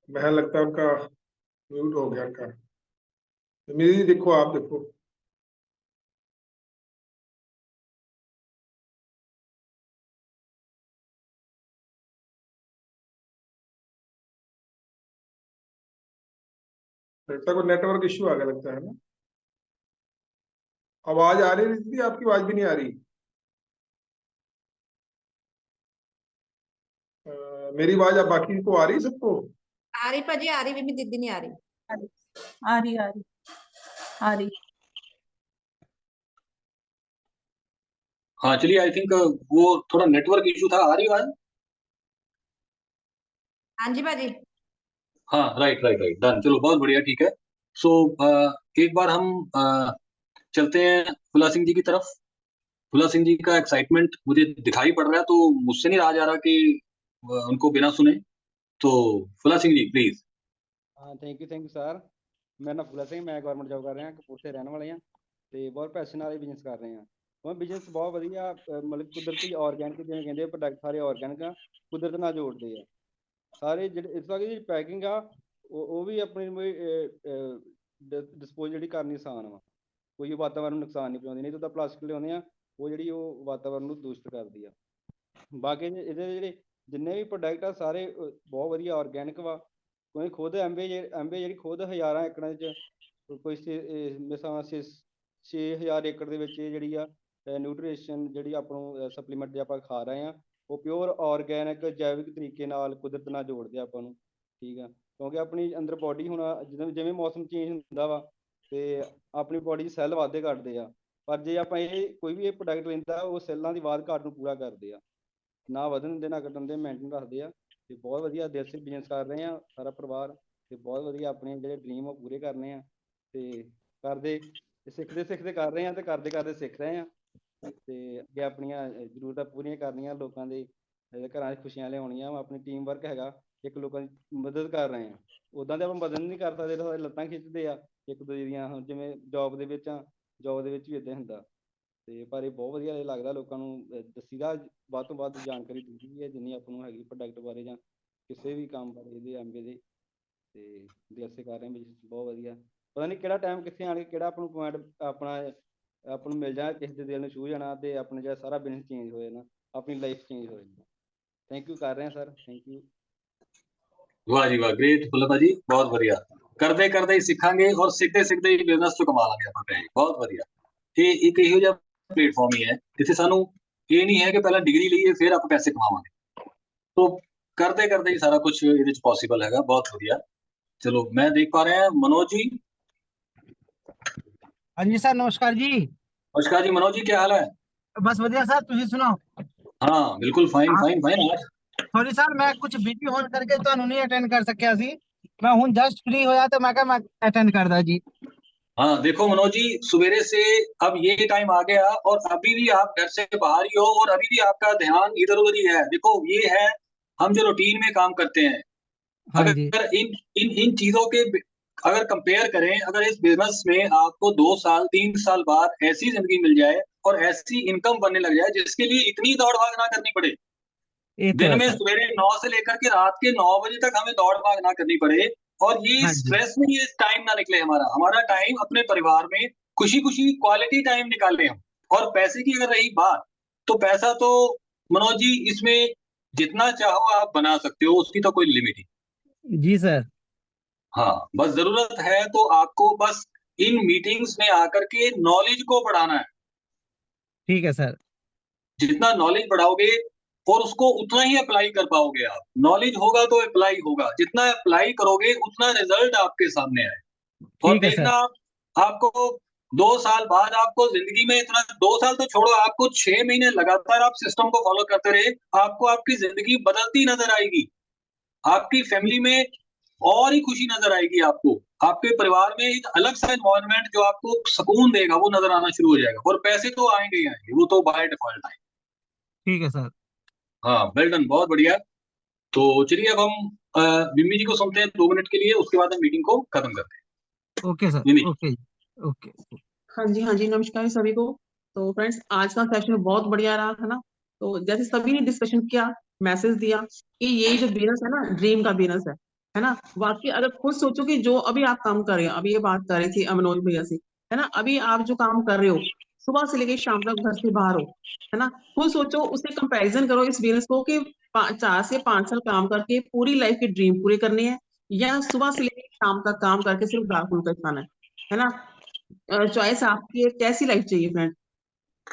मैं लगता है उनका म्यूट हो गया उनका। मेरी देखो, आप देखो। लगता है कोई नेटवर्क इश्यू आ गया लगता है ना। आवाज आ रही थी, आपकी आवाज भी नहीं आ रही। मेरी आवाज अब बाकी को आ रही है सबको? आ रही पाजी, आ रही भी दीदी नहीं आ रही। आ रही आ रही आ रही। हाँ चलिए, आई थिंक वो थोड़ा नेटवर्क इशू था। आ रही बात। हाँ जी पाजी। हाँ राइट राइट राइट, डन, चलो बहुत बढ़िया, ठीक है। सो एक बार हम चलते हैं फुला सिंह जी की तरफ। फुला सिंह जी का एक्साइटमेंट मुझे दिखाई पड़ रहा है, तो मुझसे नहीं रहा जा रहा कि उनको बिना सुने। तो फुला सिंह जी प्लीज। हाँ थैंक यू सर। मेरा नाम फुला सिंह, मैं गवर्नमेंट जॉब कर रहा कपूरथਲੇ ਰਹਿਣ ਵਾਲੇ ਹਾਂ ਤੇ ਬਹੁਤ ਪੈਸ਼ਨ ਨਾਲ ਬਿਜ਼ਨਸ ਕਰ ਰਹੇ ਹਾਂ। ਉਹ ਬਿਜ਼ਨਸ ਬਹੁਤ ਵਧੀਆ, ਮਤਲਬ ਕੁਦਰਤੀ ਆਰਗੈਨਿਕ, ਜਿਵੇਂ ਕਹਿੰਦੇ ਪ੍ਰੋਡਕਟ ਸਾਰੇ ਆਰਗੈਨਿਕ ਆ, ਕੁਦਰਤ ਨਾਲ ਜੋੜਦੇ ਆ ਸਾਰੇ। ਜਿਹੜੇ ਇਸ ਵਾਰ ਦੀ ਪੈਕਿੰਗ ਆ ਉਹ ਵੀ ਆਪਣੀ ਡਿਸਪੋਜ਼ ਜਿਹੜੀ ਕਰਨੀ ਆਸਾਨ ਵਾ, ਕੋਈ ਵਾਤਾਵਰਨ ਨੂੰ ਨੁਕਸਾਨ ਨਹੀਂ ਪਹੁੰਚਾਉਂਦੀ। ਨਹੀਂ ਤਾਂ ਪਲਾਸਟਿਕ ਲਿਆਉਂਦੇ ਆ, ਉਹ ਜਿਹੜੀ ਉਹ ਵਾਤਾਵਰਨ ਨੂੰ ਦੂਸ਼ਿਤ ਕਰਦੀ ਆ। ਬਾਕੀ ਇਹਦੇ ਜਿਹੜੇ ਜਿੰਨੇ ਵੀ ਪ੍ਰੋਡਕਟ ਆ ਸਾਰੇ ਬਹੁਤ ਵਧੀਆ ਆਰਗੈਨਿਕ ਵਾ। ਕੋਈ ਖੁਦ ਐਂਬੇ ਜਿਹੜੀ ਖੁਦ ਹਜ਼ਾਰਾਂ ਏਕੜਾਂ 'ਚ ਕੋਈ ਮਿਸਾਲ 6,000 ਏਕੜ ਦੇ ਵਿੱਚ ਇਹ ਜਿਹੜੀ ਆ ਨਿਊਟ੍ਰੀਸ਼ਨ ਜਿਹੜੀ ਆਪਾਂ ਨੂੰ ਸਪਲੀਮੈਂਟ ਜੇ ਆਪਾਂ ਖਾ ਰਹੇ ਆ, ਉਹ ਪਿਓਰ ਆਰਗੈਨਿਕ ਜੈਵਿਕ ਤਰੀਕੇ ਨਾਲ ਕੁਦਰਤ ਨਾਲ ਜੋੜਦੇ ਆਪਾਂ ਨੂੰ। ਠੀਕ ਆ, ਕਿਉਂਕਿ ਆਪਣੀ ਅੰਦਰ ਬੋਡੀ ਹੁਣ ਜਿਵੇਂ ਮੌਸਮ ਚੇਂਜ ਹੁੰਦਾ ਵਾ ਤੇ ਆਪਣੀ ਬੋਡੀ 'ਚ ਸੈੱਲ ਵਾਧੇ ਘੱਟਦੇ ਆ, ਪਰ ਜੇ ਆਪਾਂ ਇਹ ਕੋਈ ਵੀ ਇਹ ਪ੍ਰੋਡਕਟ ਲੈਂਦਾ ਉਹ ਸੈੱਲਾਂ ਦੀ ਵਾਧ ਘਾਟ ਨੂੰ ਪੂਰਾ ਕਰਦੇ ਆ, ਨਾ ਵਧਣ ਦਿੰਦੇ ਨਾ ਘਟਣ ਦੇ, ਮੇਨਟੇਨ ਰੱਖਦੇ ਆ। ਤੇ ਬਹੁਤ ਵਧੀਆ ਦੇਸੀ ਬਿਜ਼ਨਸ ਕਰ ਰਹੇ ਆ ਸਾਰਾ ਪਰਿਵਾਰ, ਤੇ ਬਹੁਤ ਵਧੀਆ ਆਪਣੇ ਜਿਹੜੇ ਡ੍ਰੀਮ ਉਹ ਪੂਰੇ ਕਰਨੇ ਆ ਤੇ ਕਰਦੇ ਸਿੱਖਦੇ ਕਰ ਰਹੇ ਆ ਤੇ ਕਰਦੇ ਸਿੱਖ ਰਹੇ ਆ ਤੇ ਅੱਗੇ ਆਪਣੀਆਂ ਜ਼ਰੂਰਤਾਂ ਪੂਰੀਆਂ ਕਰਨੀਆਂ, ਲੋਕਾਂ ਦੇ ਘਰਾਂ 'ਚ ਖੁਸ਼ੀਆਂ ਲਿਆਉਣੀਆਂ। ਆਪਣੀ ਟੀਮ ਵਰਕ ਹੈਗਾ, ਇੱਕ ਲੋਕਾਂ ਦੀ ਮਦਦ ਕਰ ਰਹੇ ਆ। ਉੱਦਾਂ ਤੇ ਆਪਾਂ ਮਦਦ ਨਹੀਂ ਕਰ ਸਕਦੇ, ਸਾਡੇ ਲੱਤਾਂ ਖਿੱਚਦੇ ਆ ਇੱਕ ਦੂਜੇ ਦੀਆਂ। ਹੁਣ ਜਿਵੇਂ ਜੋਬ ਦੇ ਵਿੱਚ ਆ, ਜੋਬ ਦੇ ਵਿੱਚ ਵੀ ਇੱਦਾਂ ਹੁੰਦਾ। ਤੇ ਪਰ ਇਹ ਬਹੁਤ ਵਧੀਆ ਲੱਗਦਾ ਲੋਕਾਂ ਨੂੰ ਦੱਸੀਦਾ, ਵੱਧ ਤੋਂ ਵੱਧ ਜਾਣਕਾਰੀ ਦਿੰਦੀ ਹੈ ਜਿੰਨੀ ਆਪਾਂ ਨੂੰ ਹੈਗੀ ਪ੍ਰੋਡਕਟ ਬਾਰੇ ਜਾਂ ਕਿਸੇ ਵੀ ਕੰਮ ਬਾਰੇ ਇਹਦੇ ਐਂਬੇ ਦੇ। ਤੇ ਦੇਸੇ ਕਰ ਰਹੇ ਬਿਜ਼ਨਸ ਬਹੁਤ ਵਧੀਆ। ਪਤਾ ਨਹੀਂ ਕਿਹੜਾ ਟਾਈਮ ਕਿੱਥੇ ਆਣ ਕੇ ਕਿਹੜਾ ਆਪਾਂ ਨੂੰ ਪੁਆਇੰਟ ਆਪਾਂ ਨੂੰ ਮਿਲ ਜਾਣਾ, ਕਿਸੇ ਦੇ ਦਿਲ ਨੂੰ ਛੂਹ ਜਾਣਾ ਤੇ ਆਪਣਾ ਜਿਹੜਾ ਸਾਰਾ ਬਿਜ਼ਨਸ ਚੇਂਜ ਹੋ ਜਾਣਾ, ਆਪਣੀ ਲਾਈਫ ਚੇਂਜ ਹੋ ਜਾਣੀ। ਥੈਂਕ ਯੂ ਕਰ ਰਹੇ ਹਾਂ ਸਰ, ਥੈਂਕ ਯੂ। वाह जी वाह, ग्रेट फुला जी, बहुत बढ़िया। करते करते ही सीखांगे और सीखते सीखते ही बिजनेस तो कमा लेंगे अपन। बहुत बढ़िया, ਇਹ ਇੱਕ ਇਹੋ ਜਿਹਾ ਪਲੇਟਫਾਰਮ ਹੀ ਹੈ ਜਿੱਥੇ ਸਾਨੂੰ ਇਹ ਨਹੀਂ ਹੈ ਕਿ ਪਹਿਲਾਂ ਡਿਗਰੀ ਲਈਏ ਫਿਰ ਆਪਾਂ ਪੈਸੇ ਕਮਾਵਾਂਗੇ। तो करते करते ही सारा कुछ ਇਹਦੇ ਚ ਪੋਸੀਬਲ ਹੈਗਾ। ਬਹੁਤ ਵਧੀਆ। चलो मैं देख पा रहे हैं मनोज जी। हाँ जी सर, नमस्कार जी। नमस्कार जी मनोज जी, क्या हाल है? बस बढ़िया सर, तुझे सुनाओ। हाँ बिल्कुल फाइन हाँ। Fine fine. आज सॉरी सर, मैं कुछ बिजी होने करके ਤੁਹਾਨੂੰ नहीं अटेंड कर सकिया सी। मैं हूं जस्ट फ्री होया तो मैं कहा मैं अटेंड करदा जी। हाँ देखो मनोज जी, सवेरे से अब ये टाइम आ गया और अभी भी आप घर से बाहर ही हो और अभी भी आपका ध्यान इधर उधर ही है। देखो ये है हम जो रूटीन में काम करते हैं, हाँ जी। अगर इन इन इन चीजों के अगर कंपेयर करें, अगर इस बिजनेस में आपको 2 साल 3 साल बाद ऐसी जिंदगी मिल जाए और ऐसी इनकम बनने लग जाए जिसके लिए इतनी दौड़ भाग ना करनी पड़े, ये तो दिन है में सर। सवेरे 9 से लेकर के रात के 9 बजे तक हमें दौड़ भाग ना करनी पड़े और ये हाँ जी। स्ट्रेस में ये टाइम ना निकले। हमारा टाइम अपने परिवार में खुशी खुशी क्वालिटी टाइम निकालें हम। और पैसे की अगर रही बात, तो पैसा तो मनोज जी इसमें जितना चाहो आप बना सकते हो, उसकी तो कोई लिमिट नहीं। जी सर। हाँ बस जरूरत है तो आपको बस इन मीटिंग्स में आकर के नॉलेज को बढ़ाना है। ठीक है सर। जितना नॉलेज बढ़ाओगे और उसको उतना ही अप्लाई कर पाओगे आप। नॉलेज होगा तो अप्लाई होगा, जितना अप्लाई करोगे उतना रिजल्ट आपके सामने आए। और ठीक है देखना सर। आपको 2 साल बाद आपको जिंदगी में इतना, 2 साल तो छोड़ो, आपको 6 महीने लगातार आप सिस्टम को फॉलो करते रहे, आपको आपकी जिंदगी बदलती नजर आएगी। आपकी फैमिली में और ही खुशी नजर आएगी आपको। आपके परिवार में एक अलग सा एनवायरनमेंट जो आपको सुकून देगा वो नजर आना शुरू हो जाएगा। और पैसे तो आएंगे ही आएंगे, वो तो बाय डिफॉल्ट आएंगे। ठीक है सर। हाँ वेल डन, बहुत बढ़िया। तो चलिए अब हम बिम्मी जी को सुनते हैं 2 मिनट के लिए, उसके बाद हम मीटिंग को खत्म करते हैं। Okay sir. Bimmi. Okay okay. हाँ जी नमस्कार सभी को। तो फ्रेंड्स आज का सेशन बहुत बढ़िया रहा है ना। तो जैसे सभी ने डिस्कशन किया, मैसेज दिया कि ये जो बिजनेस है ना, ड्रीम का बिजनेस है ना। वाकई अगर खुद सोचो कि जो अभी आप काम कर रहे हो, अभी ये बात कर रही थी मनोज भैया से, है ना, अभी आप जो काम कर रहे हो सुबह से लेके शाम तक घर से बाहर हो, है ना, खुद सोचो, उससे कंपैरिजन करो इस बिजनेस को कि 4 से 5 साल काम करके पूरी लाइफ के ड्रीम पूरे करने हैं या सुबह से लेके शाम तक काम करके सिर्फ दाल फुल्का खाना है ना। चॉइस आपकी है, कैसी लाइफ चाहिए फ्रेंड।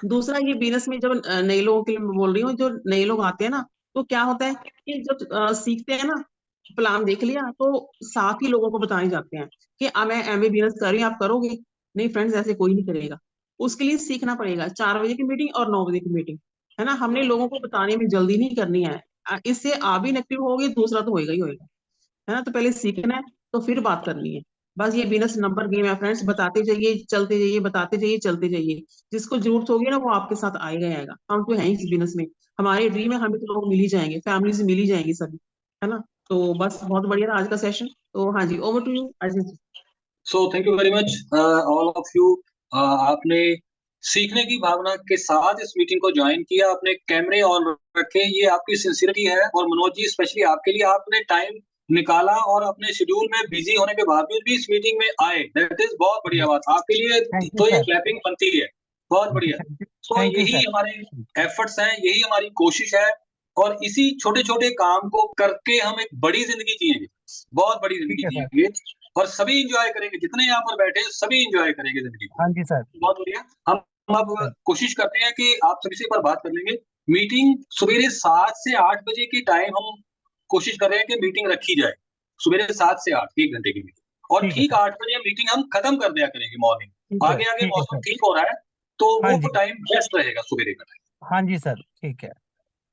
दूसरा, ये बिजनेस में जब नए लोगों के लिए मैं बोल रही हूँ, जो नए लोग आते हैं ना, तो क्या होता है कि जब सीखते हैं ना, प्लान देख लिया तो साथ ही लोगों को बताने जाते हैं कि मैं एमए बिजनेस कर रही हूँ, आप करोगे? नहीं फ्रेंड्स, ऐसे कोई नहीं करेगा। उसके लिए सीखना पड़ेगा। 4 बजे की मीटिंग और 9 बजे की मीटिंग, है ना। हमने लोगों को बताने में जल्दी नहीं करनी है। इससे आप भी नेगेटिव होगे, दूसरा तो होएगा ही होएगा, है ना। तो पहले सीखना है तो फिर बात करनी है। बस ये बिजनेस नंबर गेम है फ्रेंड्स। बताते जाइए, चलते जाइए, बताते जाइए, चलते जाइए। जिसको जरूरत होगी ना वो आपके साथ आएगा ही आएगा। हम तो हैं इस बिजनेस में, हमारे ड्रीम है, हमें तो लोग मिल ही जाएंगे, फैमिली से मिल ही जाएंगे सभी, है ना। तो बस बहुत बढ़िया रहा आज का सेशन। तो हाँ जी, over to you Ajit ji. So thank you very much all of you. आपने सीखने की भावना के साथ इस मीटिंग को ज्वाइन किया, अपने कैमरे ऑन रखे, ये आपकी सिंसियरिटी है। और मनोज जी स्पेशली आपके लिए, आपने टाइम निकाला और अपने शेड्यूल में बिजी होने के बावजूद भी इस मीटिंग में आए, दैट इज बहुत बढ़िया बात आपके लिए। तो ये क्लैपिंग बनती है, बहुत बढ़िया। तो यही हमारे एफर्ट्स हैं, यही हमारी कोशिश है। और इसी छोटे छोटे काम को करके हम एक बड़ी जिंदगी जिएंगे, बहुत बड़ी जिंदगी जिएंगे और सभी इंजॉय करेंगे। जितने यहाँ पर बैठे सभी इंजॉय करेंगे जिंदगी को। हाँ जी सर। बहुत बढ़िया। हम अब कोशिश करते हैं कि आप सभी से एक बार बात कर लेंगे। मीटिंग सवेरे 7 से 8 बजे की टाइम हम कोशिश कर रहे हैं कि मीटिंग रखी जाए, सवेरे 7 से 8, 1 घंटे की मीटिंग। और ठीक 8 बजे मीटिंग हम खत्म कर दिया करेंगे मॉर्निंग। आगे आगे मौसम ठीक हो रहा है तो वो टाइम बेस्ट रहेगा, सवेरे का टाइम। हाँ जी सर, ठीक है।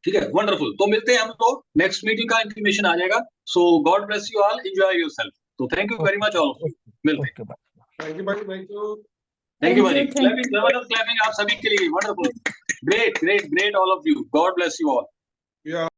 ठीक है, वंडरफुल। तो मिलते हैं हम लोग, नेक्स्ट मीटिंग का इंफॉर्मेशन आ जाएगा। So God bless you all, enjoy yourself. तो thank you very much all of you. मिलते हैं। थैंक यू भाई, थैंक यू। थैंक यू भाई। क्लैपिंग, जबरदस्त क्लैपिंग आप सभी के लिए। Wonderful, great great great all of you. God bless you all.